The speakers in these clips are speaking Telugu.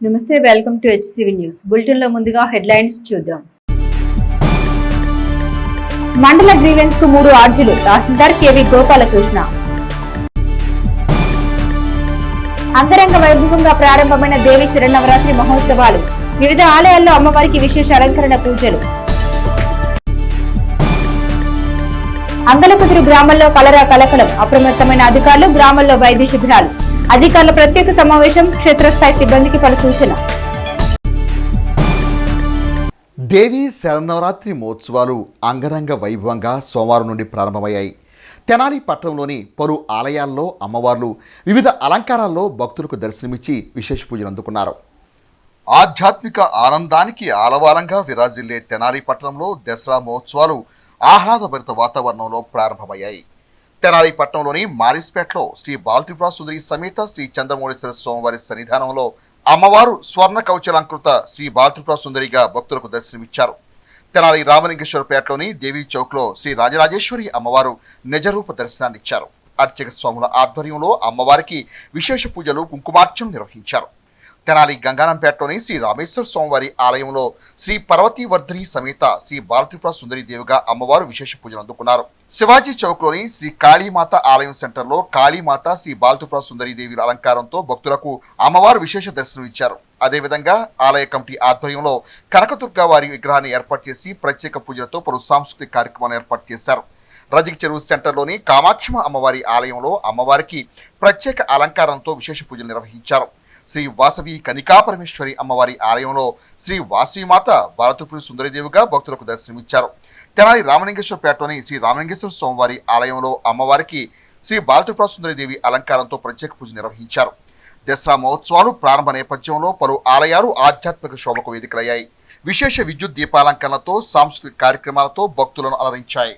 నమస్తే, welcome to HCV news bulletin లో ముందుగా హెడ్లైన్స్ చూద్దాం. మండల గ్రీవెన్స్ కు 3 ఆర్జీలు తహసీల్దార్ కేవి గోపాలకృష్ణ. అంగరంగ వైభవంగా ప్రారంభమైన దేవి శరన్నవరాత్రి మహోత్సవాలు. వివిధ ఆలయాల్లో అమ్మవారికి విశేష అలంకరణ పూజలు. అంగలకుదురు గ్రామంలో కలరా కలకలం. అప్రమత్తమైన అధికారులు, గ్రామంలో వైద్య శిబిరాలు. అధికారుల ప్రత్యేక సమావేశం, క్షేత్రస్థాయి సిబ్బందికి పలు సూచన. దేవి శరన్నవరాత్రి మహోత్సవాలు అంగరంగ వైభవంగా సోమవారం నుండి ప్రారంభమయ్యాయి. తెనాలి పట్టణంలోని పలు ఆలయాల్లో అమ్మవార్లు వివిధ అలంకారాల్లో భక్తులకు దర్శనమిచ్చి విశేష పూజలు అందుకున్నారు. ఆధ్యాత్మిక ఆనందానికి ఆలవాలంగా విరాజిల్లే తెనాలి పట్టణంలో దసరా మహోత్సవాలు ఆహ్లాదభరిత వాతావరణంలో ప్రారంభమయ్యాయి. తెనాలి పట్టణంలోని మారిస్పేటలో శ్రీ బాలత్రిపుర సుందరి సమేత శ్రీ చంద్రమౌళేశ్వర స్వామివారి సన్నిధానంలో అమ్మవారు స్వర్ణ కవచాలంకృత శ్రీ బాలత్రిపుర సుందరిగా భక్తులకు దర్శనమిచ్చారు. తెనాలి రామలింగేశ్వరపేటలోని దేవీ చౌక్లో శ్రీ రాజరాజేశ్వరి అమ్మవారు నిజరూప దర్శనాన్నిచ్చారు. అర్చక స్వాముల ఆధ్వర్యంలో అమ్మవారికి విశేష పూజలు, కుంకుమార్చన నిర్వహించారు. తెనాలి గంగానంపేటలోని శ్రీ రామేశ్వర స్వామివారి ఆలయంలో శ్రీ పర్వతీవర్ధిని సమేత శ్రీ బాలత్రిపుర సుందరి దేవిగా అమ్మవారు విశేష పూజలు అందుకున్నారు. శివాజీ చౌక్లోని శ్రీ కాళీమాత ఆలయం సెంటర్లో కాళీమాత శ్రీ బాలత్రిపుర సుందరి దేవి అలంకారంతో భక్తులకు అమ్మవారు విశేష దర్శనం ఇచ్చారు. అదేవిధంగా ఆలయ కమిటీ ఆధ్వర్యంలో కనకదుర్గ వారి విగ్రహాన్ని ఏర్పాటు చేసి ప్రత్యేక పూజలతో పలు సాంస్కృతిక కార్యక్రమాలు ఏర్పాటు చేశారు. రజిక చెరువు సెంటర్లోని కామాక్షమ అమ్మవారి ఆలయంలో అమ్మవారికి ప్రత్యేక అలంకారంతో విశేష పూజలు నిర్వహించారు. శ్రీ వాసవి కనికాపరమేశ్వరి అమ్మవారి ఆలయంలో శ్రీ వాసవిమాత బాలత్రిపుర సుందరిదేవిగా భక్తులకు దర్శనమిచ్చారు. తెనాలి రామలింగేశ్వరపేటలోని శ్రీ రామలింగేశ్వర స్వామివారి ఆలయంలో అమ్మవారికి శ్రీ బాలత్రిపుర సుందరిదేవి అలంకారంతో ప్రత్యేక పూజ నిర్వహించారు. దసరా మహోత్సవాలు ప్రారంభ నేపథ్యంలో పలు ఆలయాలు ఆధ్యాత్మిక శోభకు వేదికలయ్యాయి. విశేష విద్యుత్ దీపాలంకరణలతో, సాంస్కృతిక కార్యక్రమాలతో భక్తులను అలరించాయి.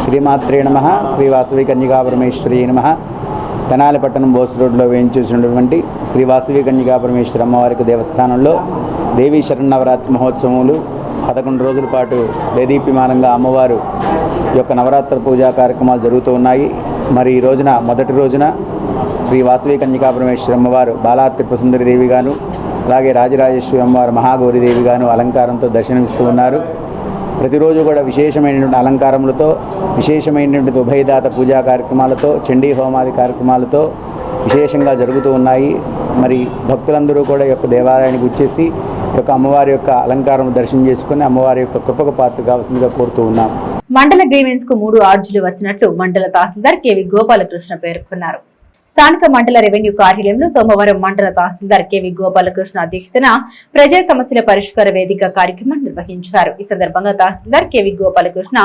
శ్రీమాత్రే నమః. శ్రీ వాసవి కన్యకాపరమేశ్వరి నమః. తెనాలి పట్టణం బోస్ రోడ్లో వేయించేసినటువంటి శ్రీ వాసవి కన్యకాపరమేశ్వరి అమ్మవారికి దేవస్థానంలో దేవీ శరన్నవరాత్రి మహోత్సవములు 11 రోజుల పాటు దేదీప్యమానంగా అమ్మవారు యొక్క నవరాత్రి పూజా కార్యక్రమాలు జరుగుతూ ఉన్నాయి. మరి ఈ రోజున మొదటి రోజున శ్రీ వాసవి కన్యకాపరమేశ్వరి అమ్మవారు బాలత్రిపుర సుందరి దేవిగాను, అలాగే రాజరాజేశ్వరి అమ్మవారు మహాగౌరీదేవిగాను అలంకారంతో దర్శనమిస్తూ ఉన్నారు. ప్రతిరోజు కూడా విశేషమైనటువంటి అలంకారములతో, విశేషమైనటువంటి ఉభయదాత పూజా కార్యక్రమాలతో, చండీ హోమాది కార్యక్రమాలతో విశేషంగా జరుగుతూ ఉన్నాయి. మరి భక్తులందరూ కూడా యొక్క దేవాలయానికి వచ్చేసి యొక్క అమ్మవారి యొక్క అలంకారం దర్శనం చేసుకుని అమ్మవారి యొక్క కృపకు పాత్ర కావాల్సిందిగా కోరుతూ ఉన్నాం. మండల గ్రీవెన్స్ కు 3 ఆర్జీలు వచ్చినట్లు మండల తహసీల్దార్ కేవి గోపాలకృష్ణ పేర్కొన్నారు. స్థానిక మండల రెవెన్యూ కార్యాలయంలో సోమవారం మండల తహసీల్దార్ కేవి గోపాలకృష్ణ అధ్యక్షతన ప్రజా సమస్యల పరిష్కార వేదిక కార్యక్రమం నిర్వహించారు. ఈ సందర్భంగా తహసీల్దార్ కేవి గోపాలకృష్ణ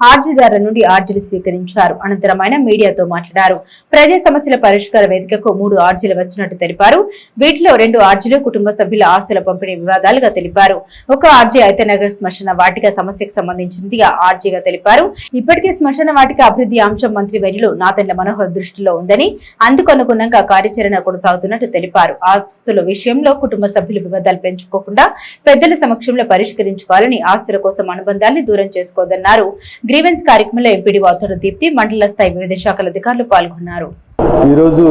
ఆర్జీదారుల నుండి ఆర్జీలు స్వీకరించారు. అనంతరం ఆయన మీడియాతో మాట్లాడారు. ప్రజా సమస్యల పరిష్కార వేదికకు 3 ఆర్జీలు వచ్చినట్టు తెలిపారు. వీటిలో 2 ఆర్జీలు కుటుంబ సభ్యుల ఆస్తుల పంపిణీ వివాదాలుగా తెలిపారు. ఒక ఆర్జీ ఐతనగర్ శ్మశాన వాటిక సమస్యకు సంబంధించిందిగా ఆర్జీగా తెలిపారు. ఇప్పటికే శ్మశాన వాటిక అభివృద్ధి అంశం మంత్రి వర్యులు నాదెండ్ల మనోహర్ దృష్టిలో ఉందని, అందుకు అనుగుణంగా కార్యాచరణ కొనసాగుతున్నట్టు తెలిపారు. ఆస్తుల విషయంలో కుటుంబ సభ్యులు వివాదాలు పెంచుకోకుండా పెద్దల సమక్షంలో పరిష్కరించుకోవాలని, ఆస్తుల కోసం అనుబంధాన్ని దూరం చేసుకోవద్దన్నారు. గ్రీవెన్స్ కార్యక్రమంలో ఎంపీడీ వాతోడు దీప్తి, మండల స్థాయి వివిధ శాఖల అధికారులు పాల్గొన్నారు. ఈరోజు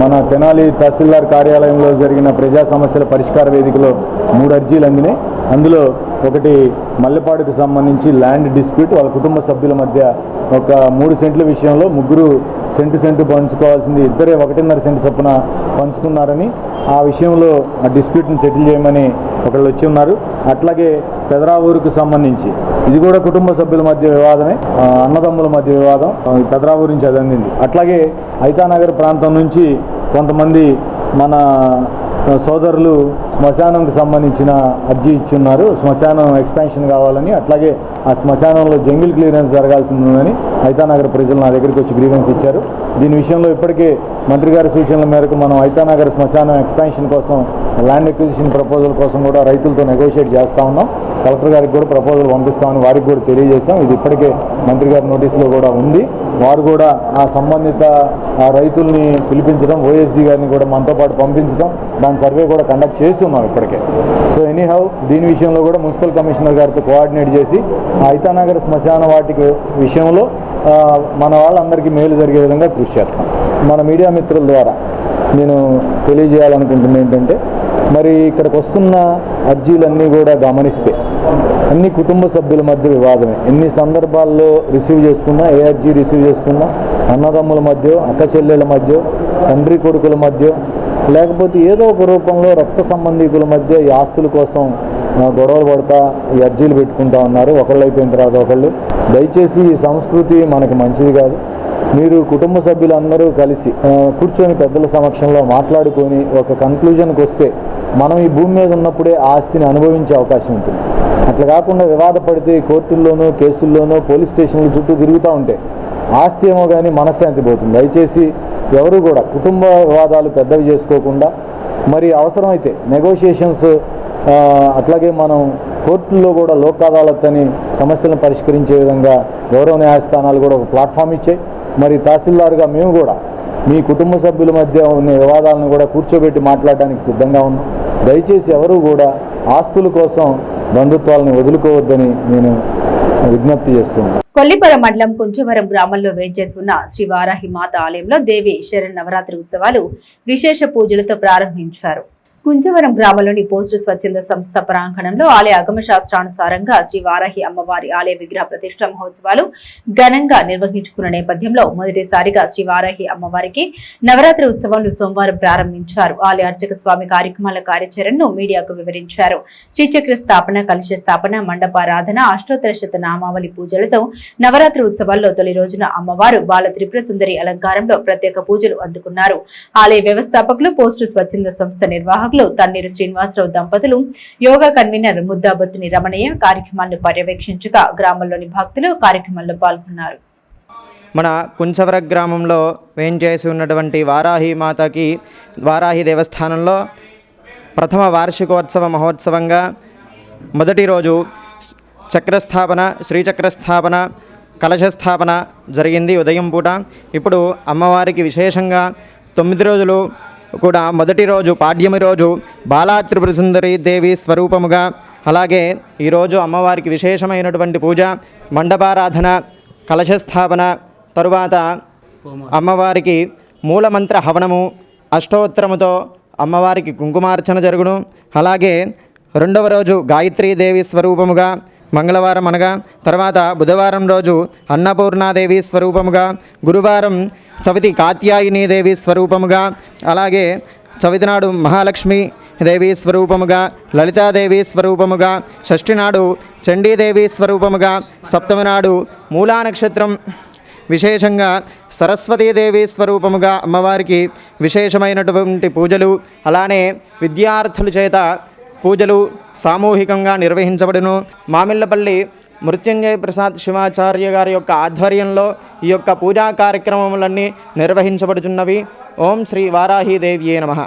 మన తెనాలి తహసీల్దార్ కార్యాలయంలో జరిగిన ప్రజా సమస్యల పరిష్కార వేదికలో 3 అర్జీలు అందినాయి. అందులో ఒకటి మల్లెపాడుకు సంబంధించి ల్యాండ్ డిస్ప్యూట్, వాళ్ళ కుటుంబ సభ్యుల మధ్య ఒక 3 సెంట్ల విషయంలో ముగ్గురు సెంటు పంచుకోవాల్సింది ఇద్దరే 1.5 సెంటు చొప్పున పంచుకున్నారని, ఆ విషయంలో ఆ డిస్ప్యూట్ని సెటిల్ చేయమని ఒకళ్ళు వచ్చి ఉన్నారు. అట్లాగే పెదరావూరుకు సంబంధించి ఇది కూడా కుటుంబ సభ్యుల మధ్య వివాదమే, అన్నదమ్ముల మధ్య వివాదం, పెదరావూరు నుంచి అది అందింది. అట్లాగే ఐతానగర్ ప్రాంతం నుంచి కొంతమంది మన సోదరులు శ్మశానంకి సంబంధించిన అర్జీ ఇచ్చున్నారు. శ్మశానం ఎక్స్పాన్షన్ కావాలని, అట్లాగే ఆ శ్మశానంలో జంగిల్ క్లియరెన్స్ జరగాల్సి ఉందని ఐతానగర్ ప్రజలు నా దగ్గరికి వచ్చి గ్రీవెన్స్ ఇచ్చారు. దీని విషయంలో ఇప్పటికే మంత్రి గారి సూచనల మేరకు మనం ఐతానగర్ శ్మశానం ఎక్స్పాన్షన్ కోసం ల్యాండ్ ఎక్విజిషన్ ప్రపోజల్ కోసం కూడా రైతులతో నెగోషియేట్ చేస్తూ ఉన్నాం. కలెక్టర్ గారికి కూడా ప్రపోజల్ పంపిస్తామని వారికి కూడా తెలియజేశాం. ఇది ఇప్పటికే మంత్రి గారి నోటీసులో కూడా ఉంది. వారు కూడా ఆ సంబంధిత రైతుల్ని పిలిపించడం, ఓఎస్డీ గారిని కూడా మనతో పాటు పంపించడం, దాని సర్వే కూడా కండక్ట్ చేసి ఉన్నాం ఇప్పటికే. సో ఎనీహౌ దీని విషయంలో కూడా మున్సిపల్ కమిషనర్ గారితో కోఆర్డినేట్ చేసి ఐతానగర్ శ్మశాన వాటిక విషయంలో మన వాళ్ళందరికీ మేలు జరిగే విధంగా కృషి చేస్తాం. మన మీడియా మిత్రుల ద్వారా నేను తెలియజేయాలనుకుంటున్నది ఏంటంటే, మరి ఇక్కడికి వస్తున్న అర్జీలన్నీ కూడా గమనిస్తే అన్ని కుటుంబ సభ్యుల మధ్య వివాదమే. ఎన్ని సందర్భాల్లో రిసీవ్ చేసుకున్నా, ఏ అర్జీ రిసీవ్ చేసుకున్నా అన్నదమ్ముల మధ్య, అక్క చెల్లెల మధ్య, తండ్రి కొడుకుల మధ్య, లేకపోతే ఏదో ఒక రూపంలో రక్త సంబంధికుల మధ్య ఈ ఆస్తుల కోసం గొడవలు పడతా ఈ అర్జీలు పెట్టుకుంటా ఉన్నారు. ఒకళ్ళు అయిపోయిన తర్వాత ఒకళ్ళు. దయచేసి ఈ సంస్కృతి మనకి మంచిది కాదు. మీరు కుటుంబ సభ్యులందరూ కలిసి కూర్చొని పెద్దల సమక్షంలో మాట్లాడుకొని ఒక కన్క్లూజన్కి వస్తే మనం ఈ భూమి మీద ఉన్నప్పుడే ఆస్తిని అనుభవించే అవకాశం ఉంటుంది. అట్లా కాకుండా వివాదపడితే కోర్టుల్లోనూ, కేసుల్లోనూ, పోలీస్ స్టేషన్ల చుట్టూ తిరుగుతూ ఉంటే ఆస్తి ఏమో కానీ మనశ్శాంతి పోతుంది. దయచేసి ఎవరు కూడా కుటుంబ వివాదాలు పెద్దవి చేసుకోకుండా, మరి అవసరమైతే నెగోషియేషన్స్, అట్లాగే మనం కోర్టుల్లో కూడా లోక్ అదాలత్ అని సమస్యలను పరిష్కరించే విధంగా గౌరవ న్యాయస్థానాలు కూడా ఒక ప్లాట్ఫామ్ ఇచ్చాయి. మరి తహసీల్దార్గా మేము కూడా మీ కుటుంబ సభ్యుల మధ్య ఉన్న వివాదాలను కూడా కూర్చోబెట్టి మాట్లాడడానికి సిద్ధంగా ఉన్నాం. దయచేసి ఎవరూ కూడా ఆస్తుల కోసం బంధుత్వాలను వదులుకోవద్దని నేను విజ్ఞప్తి చేస్తున్నాను. కొల్లిపర మండలం కుంచవరం గ్రామంలో వేంచేసి ఉన్న శ్రీ వారాహి మాత ఆలయంలో దేవి శరన్నవరాత్రి ఉత్సవాలు విశేష పూజలతో ప్రారంభించారు. కుంచవరం గ్రామంలోని పోస్టు స్వచ్ఛంద సంస్థ ప్రాంగణంలో ఆలయ ఆగమ శాస్త్రానుసారంగా శ్రీ వారాహి అమ్మవారి ఆలయ విగ్రహ ప్రతిష్ట మహోత్సవాలు ఘనంగా నిర్వహించుకున్న నేపథ్యంలో మొదటిసారిగా శ్రీ వారాహి అమ్మవారికి నవరాత్రి ఉత్సవాలు సోమవారం ప్రారంభించారు. ఆలయ అర్చక స్వామి కార్యక్రమాల కార్యాచరణను మీడియాకు వివరించారు. శ్రీచక్ర స్థాపన, కలశ స్థాపన, మండపారాధన, అష్టోత్తర శత నామావళి పూజలతో నవరాత్రి ఉత్సవాల్లో తొలి రోజున అమ్మవారు బాల త్రిపుర సుందరి అలంకారంలో ప్రత్యేక పూజలు అందుకున్నారు. ఆలయ వ్యవస్థాపకులు, పోస్టు స్వచ్ఛంద సంస్థ నిర్వాహకులు తన్నీరు శ్రీనివాసరావు దంపతులు, యోగా కన్వీనర్ ముద్దాబొత్తిని రమణయ్య కార్యక్రమాలను పర్యవేక్షించగా గ్రామంలోని భక్తులు కార్యక్రమంలో పాల్గొన్నారు. మన కుంచవర గ్రామంలో వేంచేసి ఉన్నటువంటి వారాహి మాతకి వారాహి దేవస్థానంలో ప్రథమ వార్షికోత్సవ మహోత్సవంగా మొదటి రోజు చక్రస్థాపన, శ్రీచక్రస్థాపన, కలశస్థాపన జరిగింది ఉదయం పూట. ఇప్పుడు అమ్మవారికి విశేషంగా 9 రోజులు కూడా మొదటి రోజు పాడ్యమి రోజు బాలా త్రిపుర సుందరి దేవి స్వరూపముగా, అలాగే ఈరోజు అమ్మవారికి విశేషమైనటువంటి పూజ, మండపారాధన, కలశస్థాపన, తరువాత అమ్మవారికి మూలమంత్ర హవనము, అష్టోత్తరముతో అమ్మవారికి కుంకుమార్చన జరుగును. అలాగే రెండవ రోజు గాయత్రీదేవి స్వరూపముగా మంగళవారం అనగా, తర్వాత బుధవారం రోజు అన్నపూర్ణాదేవి స్వరూపముగా, గురువారం చవితి కాత్యాయని దేవి స్వరూపముగా, అలాగే చవితి నాడు మహాలక్ష్మి దేవి స్వరూపముగా, లలితాదేవి స్వరూపముగా, షష్ఠి నాడు చండీదేవి స్వరూపముగా, సప్తమి నాడు మూలా నక్షత్రం విశేషంగా సరస్వతీదేవి స్వరూపముగా అమ్మవారికి విశేషమైనటువంటి పూజలు, అలానే విద్యార్థుల చేత పూజలు సామూహికంగా నిర్వహించబడును. మామిళ్ళపల్లి మృత్యుంజయ ప్రసాద్ శివాచార్య గారి యొక్క ఆధ్వర్యంలో ఈ యొక్క పూజా కార్యక్రమములన్నీ నిర్వహించబడుతున్నవి. ఓం శ్రీ వారాహీదేవ్యే నమః.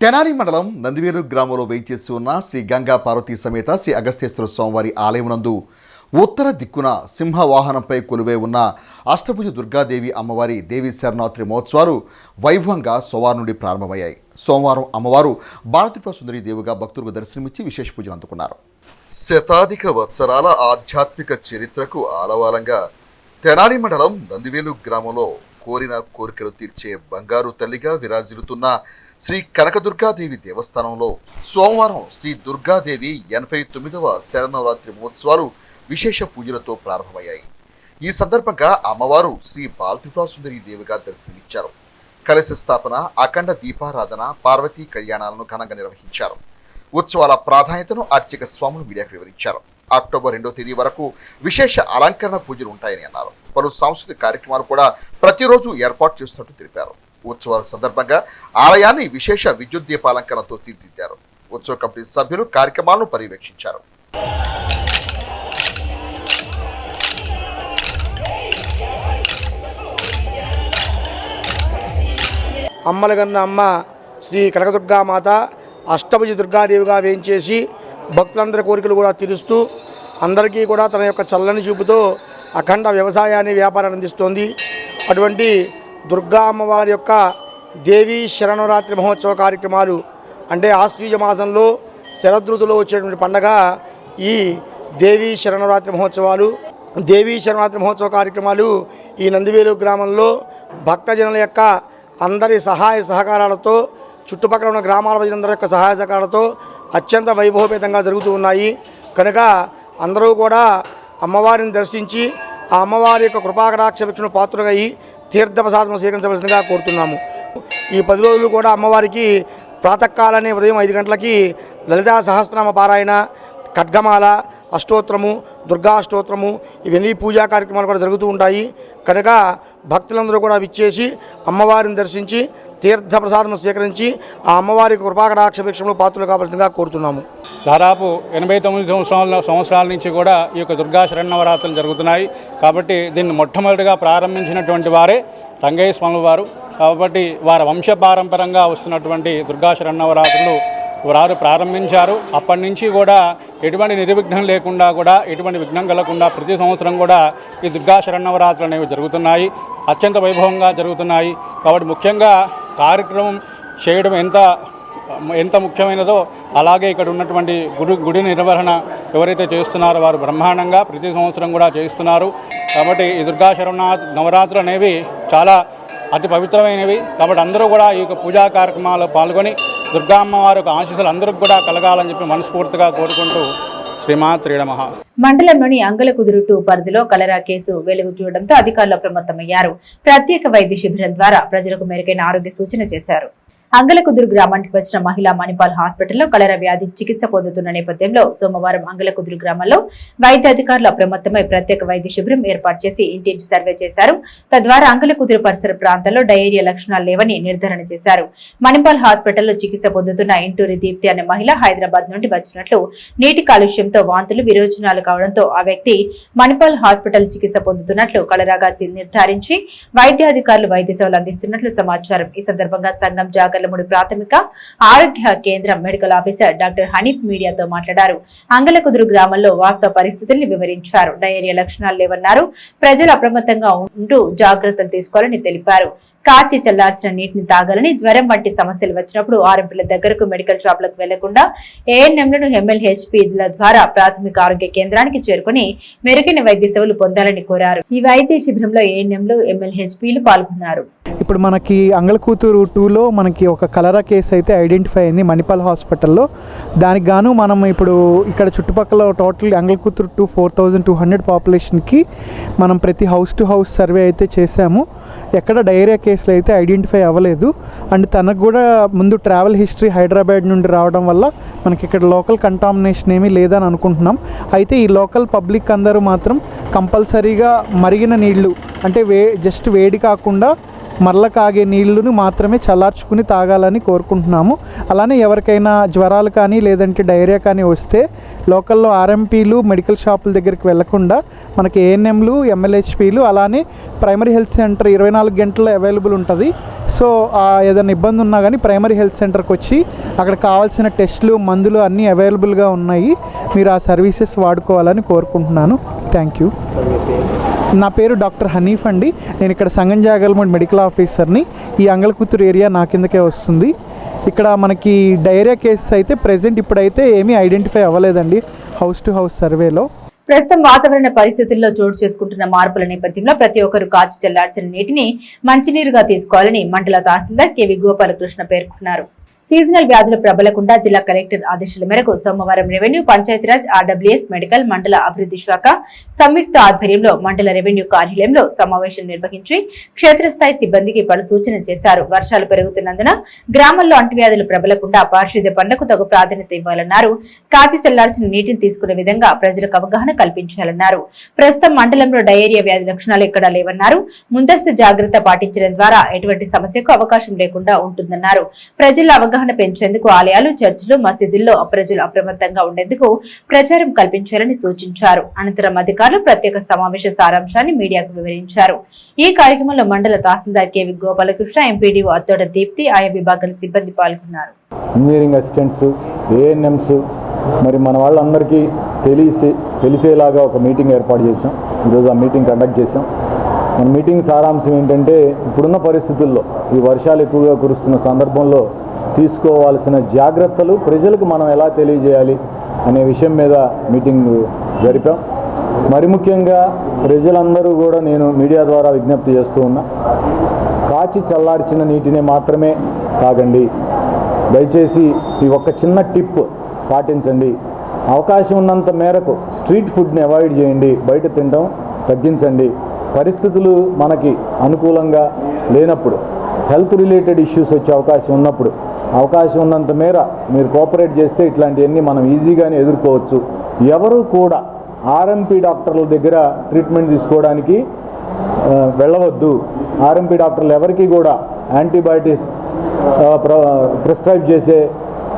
తెనాలి మండలం నందివేలు గ్రామంలో వేయించేసి ఉన్న శ్రీ గంగా పార్వతీ సమేత శ్రీ అగస్తేశ్వర స్వామివారి ఆలయమునందు ఉత్తర దిక్కున సింహవాహనంపై కొలువై ఉన్న అష్టభుజ దుర్గాదేవి అమ్మవారి దేవీ శరణావరాత్రి మహోత్సవాలు వైభవంగా సోమవారం నుండి ప్రారంభమయ్యాయి. సోమవారం అమ్మవారు బాలత్రిపుర సుందరి దేవిగా భక్తులకు దర్శనమిచ్చి విశేష పూజలు అందుకున్నారు. శతాధిక వత్సరాల ఆధ్యాత్మిక చరిత్రకు ఆలవాలంగా తెనాలి మండలం నందివేలు గ్రామంలో కోరిన కోరికలు తీర్చే బంగారు తల్లిగా విరాజిల్లుతున్న శ్రీ కనకదుర్గాదేవి దేవస్థానంలో సోమవారం శ్రీ దుర్గాదేవి 89వ శరన్నవరాత్రి మహోత్సవాలు విశేష పూజలతో ప్రారంభమయ్యాయి. ఈ సందర్భంగా అమ్మవారు శ్రీ బాలత్రిపుర సుందరి దేవిగా దర్శనమిచ్చారు. కలశ స్థాపన, అఖండ దీపారాధన, పార్వతీ కళ్యాణాలను ఘనంగా నిర్వహించారు. ఉత్సవాల ప్రాధాన్యతను అర్చక స్వాములు మీడియాకు వివరించారు. అక్టోబర్ 2వ తేదీ వరకు విశేష అలంకరణ పూజలు ఉంటాయని అన్నారు. పలు సాంస్కృతిక కార్యక్రమాలు కూడా ప్రతిరోజు ఏర్పాటు చేస్తున్నట్టు తెలిపారు. ఉత్సవాల సందర్భంగా ఆలయాన్ని విశేష విద్యుత్ దీపాలంకరణతో తీర్చిదిద్దారు. ఉత్సవ కమిటీ సభ్యులు కార్యక్రమాలను పర్యవేక్షించారు. అమ్మలగన్న అమ్మ శ్రీ కనకదుర్గామాత అష్టభుజి దుర్గాదేవిగా వేయించేసి భక్తులందరి కోరికలు కూడా తీరుస్తూ అందరికీ కూడా తన యొక్క చల్లని చూపుతో అఖండ వ్యవసాయాన్ని వ్యాపారాన్ని అందిస్తోంది. అటువంటి దుర్గా అమ్మవారి యొక్క దేవీ శరణవరాత్రి మహోత్సవ కార్యక్రమాలు అంటే ఆశ్వీజ మాసంలో శరదృతులో వచ్చేటువంటి పండగ ఈ దేవీ శరణవరాత్రి మహోత్సవాలు. దేవీ శరణవరాత్రి మహోత్సవ కార్యక్రమాలు ఈ నందివేలు గ్రామంలో భక్తజనుల యొక్క అందరి సహాయ సహకారాలతో చుట్టుపక్కల ఉన్న గ్రామాల ప్రజలందరి యొక్క సహాయ సహకారాలతో అత్యంత వైభవపేతంగా జరుగుతూ ఉన్నాయి. కనుక అందరూ కూడా అమ్మవారిని దర్శించి ఆ అమ్మవారి యొక్క కృపాకటాక్ష వీక్షణ పాత్రగా అయి తీర్థప్రసాదం స్వీకరించవలసిందిగా కోరుతున్నాము. ఈ 10 రోజులు కూడా అమ్మవారికి ప్రాతకాలాన్ని ఉదయం 5 గంటలకి లలితా సహస్రనామ పారాయణ, ఖడ్గమాల, అష్టోత్తరము, దుర్గాష్టోత్తరము ఇవన్నీ పూజా కార్యక్రమాలు కూడా జరుగుతూ ఉంటాయి. కనుక భక్తులందరూ కూడా విచ్చేసి అమ్మవారిని దర్శించి తీర్థప్రసాదం స్వీకరించి ఆ అమ్మవారికి కృపాకటాక్ష వీక్షణలో పాత్రలు కావాల్సిందిగా కోరుతున్నాము. దాదాపు 89 సంవత్సరాల నుంచి కూడా ఈ యొక్క దుర్గా శరన్నవరాత్రులు జరుగుతున్నాయి. కాబట్టి దీన్ని మొట్టమొదటిగా ప్రారంభించినటువంటి వారే రంగయ్య స్వామి వారు. కాబట్టి వారి వంశపారంపరంగా వస్తున్నటువంటి దుర్గా శరన్నవరాత్రులు వారు ప్రారంభించారు. అప్పటి నుంచి కూడా ఎటువంటి నిర్విఘ్నం లేకుండా కూడా ఎటువంటి విఘ్నం కలగకుండా ప్రతి సంవత్సరం కూడా ఈ దుర్గా శరన్నవరాత్రులు అనేవి జరుగుతున్నాయి. అత్యంత వైభవంగా జరుగుతున్నాయి. కాబట్టి ముఖ్యంగా కార్యక్రమం చేయడం ఎంత ముఖ్యమైనదో అలాగే ఇక్కడ ఉన్నటువంటి గుడి నిర్వహణ ఎవరైతే చేస్తున్నారో వారు బ్రహ్మాండంగా ప్రతి సంవత్సరం కూడా చేస్తున్నారు. కాబట్టి ఈ దుర్గా నవరాత్రులు అనేవి చాలా అతి పవిత్రమైనవి. కాబట్టి అందరూ కూడా ఈ యొక్క పూజా కార్యక్రమాల్లో పాల్గొని దుర్గా అమ్మవారి యొక్క ఆశీస్సులు అందరికి కూడా కలగాలని చెప్పి మనస్ఫూర్తిగా కోరుకుంటూ శ్రీమాత్రే నమః. మండలంలోని అంగలకుదురు 2 పరిధిలో కలరా కేసు వెలుగు చూడడంతో అధికారులు అప్రమత్తమయ్యారు. ప్రత్యేక వైద్య శిబిరం ద్వారా ప్రజలకు మెరుగైన ఆరోగ్య సూచన చేశారు. అంగలకుదురు గ్రామానికి వచ్చిన మహిళ మణిపాల్ హాస్పిటల్లో కలరా వ్యాధి చికిత్స పొందుతున్న నేపథ్యంలో సోమవారం అంగలకుదురు గ్రామంలో వైద్య అధికారులు అప్రమత్తమై ప్రత్యేక వైద్య శిబిరం ఏర్పాటు చేసి ఇంటింటి సర్వే చేశారు. తద్వారా అంగలకుదురు పరిసర ప్రాంతాల్లో డయేరియా లక్షణాలు లేవని నిర్ధారణ చేశారు. మణిపాల్ హాస్పిటల్లో చికిత్స పొందుతున్న ఇంటూరి దీప్తి అనే మహిళ హైదరాబాద్ నుండి వచ్చినట్లు, నీటి కాలుష్యంతో వాంతులు విరోచనాలు కావడంతో ఆ వ్యక్తి మణిపాల్ హాస్పిటల్ చికిత్స పొందుతున్నట్లు కలరాగా నిర్ధారించి వైద్యాధికారులు వైద్య సేవలు అందిస్తున్నట్లు సమాచారం. ఈ సందర్భంగా సంఘం జాగర్లమూడి ప్రాథమిక ఆరోగ్య కేంద్రం మెడికల్ ఆఫీసర్ డాక్టర్ హనీఫ్ మీడియాతో మాట్లాడారు. అంగలకుదురు గ్రామంలో వాస్తవ పరిస్థితుల్ని వివరించారు. డయేరియా లక్షణాలు లేవన్నారు. ప్రజలు అప్రమత్తంగా ఉంటూ జాగ్రత్తలు తీసుకోవాలని తెలిపారు. కాచి చల్లార్చిన నీటిని తాగాలని, జ్వరం వంటి సమస్యలు వచ్చినప్పుడు ఆర్ఎంపీల దగ్గరకు మెడికల్ షాపులకు వెళ్లకుండా ఏఎన్ఎంలను ఎంఎల్హెచ్పీల ద్వారా ప్రాథమిక ఆరోగ్య కేంద్రానికి చేరుకుని మెరుగైన వైద్య సేవలు పొందాలని కోరారు. ఈ వైద్య శిబిరంలో ఏఎన్ఎంలు, ఎంఎల్హెచ్పీలు పాల్గొన్నారు. ఇప్పుడు మనకి అంగలకూతురు 2లో మనకి ఒక కలరా కేసు అయితే ఐడెంటిఫై అయింది మణిపాల్ హాస్పిటల్లో. దానికి గాను మనం ఇప్పుడు ఇక్కడ చుట్టుపక్కల టోటల్ అంగలకూతురు 2 4200 పాపులేషన్కి మనం ప్రతి హౌస్ టు హౌస్ సర్వే అయితే చేశాము. ఎక్కడ డయేరియా కేసులు అయితే ఐడెంటిఫై అవ్వలేదు. అండ్ తనకు కూడా ముందు ట్రావెల్ హిస్టరీ హైదరాబాద్ నుండి రావడం వల్ల మనకి ఇక్కడ లోకల్ కంటామినేషన్ ఏమీ లేదని అనుకుంటున్నాం. అయితే ఈ లోకల్ పబ్లిక్ అందరూ మాత్రం కంపల్సరీగా మరిగిన నీళ్లు అంటే జస్ట్ వేడి కాకుండా మరల కాగే నీళ్లను మాత్రమే చల్లార్చుకుని తాగాలని కోరుకుంటున్నాము. అలానే ఎవరికైనా జ్వరాలు కానీ లేదంటే డయేరియా కానీ వస్తే లోకల్లో ఆర్ఎంపీలు మెడికల్ షాపుల దగ్గరికి వెళ్లకుండా మనకి ఏఎన్ఎంలు, ఎంఎల్హెచ్పీలు అలానే ప్రైమరీ హెల్త్ సెంటర్ 24 గంటలు అవైలబుల్ ఉంటుంది. సో ఏదైనా ఇబ్బంది ఉన్నా కానీ ప్రైమరీ హెల్త్ సెంటర్కి వచ్చి అక్కడ కావాల్సిన టెస్టులు, మందులు అన్నీ అవైలబుల్గా ఉన్నాయి. మీరు ఆ సర్వీసెస్ వాడుకోవాలని కోరుకుంటున్నాను. Thank you. నా పేరు డాక్టర్ హనీఫ్ అండి. నేను ఇక్కడ సంగం జాగర్లమూడి మెడికల్ ఆఫీసర్ని. ఈ అంగలకూతురు ఏరియా నా కిందకే వస్తుంది. ఇక్కడ మనకి డయేరియా కేసెస్ అయితే ప్రెజెంట్ ఇప్పుడైతే ఏమీ ఐడెంటిఫై అవ్వలేదండి హౌస్ టు హౌస్ సర్వేలో. ప్రస్తుతం వాతావరణ పరిస్థితుల్లో చోటు చేసుకుంటున్న మార్పుల నేపథ్యంలో ప్రతి ఒక్కరూ కాచి చల్లార్చిన నీటిని మంచినీరుగా తీసుకోవాలని మండల తహసీల్దార్ కేవి గోపాలకృష్ణ పేర్కొన్నారు. సీజనల్ వ్యాధులు ప్రబలకుండా జిల్లా కలెక్టర్ ఆదేశాల మేరకు సోమవారం రెవెన్యూ, పంచాయతీరాజ్, ఆర్డబ్ల్యూఎస్, మెడికల్, మండల అభివృద్ధి శాఖ సంయుక్త ఆధ్వర్యంలో మండల రెవెన్యూ కార్యాలయంలో సమావేశం నిర్వహించి క్షేత్రస్థాయి సిబ్బందికి పలు సూచనలు చేశారు. వర్షాలు పెరుగుతున్నందున గ్రామాల్లో అంటువ్యాధులు ప్రబలకుండా పారిశుద్ధ్య పనులకు తగు ప్రాధాన్యత ఇవ్వాలన్నారు. కాచి చల్లార్చిన నీటిని తీసుకునే విధంగా ప్రజలకు అవగాహన కల్పించాలన్నారు. ప్రస్తుతం మండలంలో డయేరియా వ్యాధి లక్షణాలు ఎక్కడా లేవన్నారు. ముందస్తు జాగ్రత్త పాటించడం ద్వారా ఎటువంటి సమస్యకు అవకాశం లేకుండా ఉంటుందన్నారు. ప్రజల అవగాహన పెంచేందుకు ఆలయాలు, చర్చిలు, మసీదుల్లో ప్రజలు అప్రమత్తంగా ఉండేందుకు ప్రచారం కల్పించాలని సూచించారు. అనంతరం అధికారులు ప్రత్యేక సమావేశ సారాంశాన్ని మీడియాకు వివరించారు. ఈ కార్యక్రమంలో మండల తహసీల్దార్ కేవి గోపాలకృష్ణ, ఎంపీడీఓ అత్తోట దీప్తి, ఆయా విభాగాల సిబ్బంది పాల్గొన్నారు. ఇంజనీరింగ్ అసిస్టెంట్స్, ఏఎన్ఎంస్, మరి మన వాళ్ళందరికీ తెలిసేలాగా ఒక మీటింగ్ ఏర్పాటు చేశాం. ఈరోజు ఆ మీటింగ్ కండక్ట్ చేశాం. మన మీటింగ్ సారాంశం ఏంటంటే, ఇప్పుడున్న పరిస్థితుల్లో ఈ వర్షాలు ఎక్కువగా కురుస్తున్న సందర్భంలో తీసుకోవాల్సిన జాగ్రత్తలు ప్రజలకు మనం ఎలా తెలియజేయాలి అనే విషయం మీద మీటింగ్ జరిపాం. మరి ముఖ్యంగా ప్రజలందరూ కూడా నేను మీడియా ద్వారా విజ్ఞప్తి చేస్తూ ఉన్నా, కాచి చల్లార్చిన నీటిని మాత్రమే తాగండి. దయచేసి ఈ ఒక్క చిన్న టిప్ పాటించండి. అవకాశం ఉన్నంత మేరకు స్ట్రీట్ ఫుడ్ని అవాయిడ్ చేయండి, బయట తినడం తగ్గించండి. పరిస్థితులు మనకి అనుకూలంగా లేనప్పుడు, హెల్త్ రిలేటెడ్ ఇష్యూస్ వచ్చే అవకాశం ఉన్నప్పుడు, అవకాశం ఉన్నంత మేర మీరు కోఆపరేట్ చేస్తే ఇట్లాంటివన్నీ మనం ఈజీగానే ఎదుర్కోవచ్చు. ఎవరు కూడా ఆర్ఎంపీ డాక్టర్ల దగ్గర ట్రీట్మెంట్ తీసుకోవడానికి వెళ్ళవద్దు. ఆర్ఎంపీ డాక్టర్లు ఎవరికి కూడా యాంటీబయాటిక్స్ ప్రిస్క్రైబ్ చేసే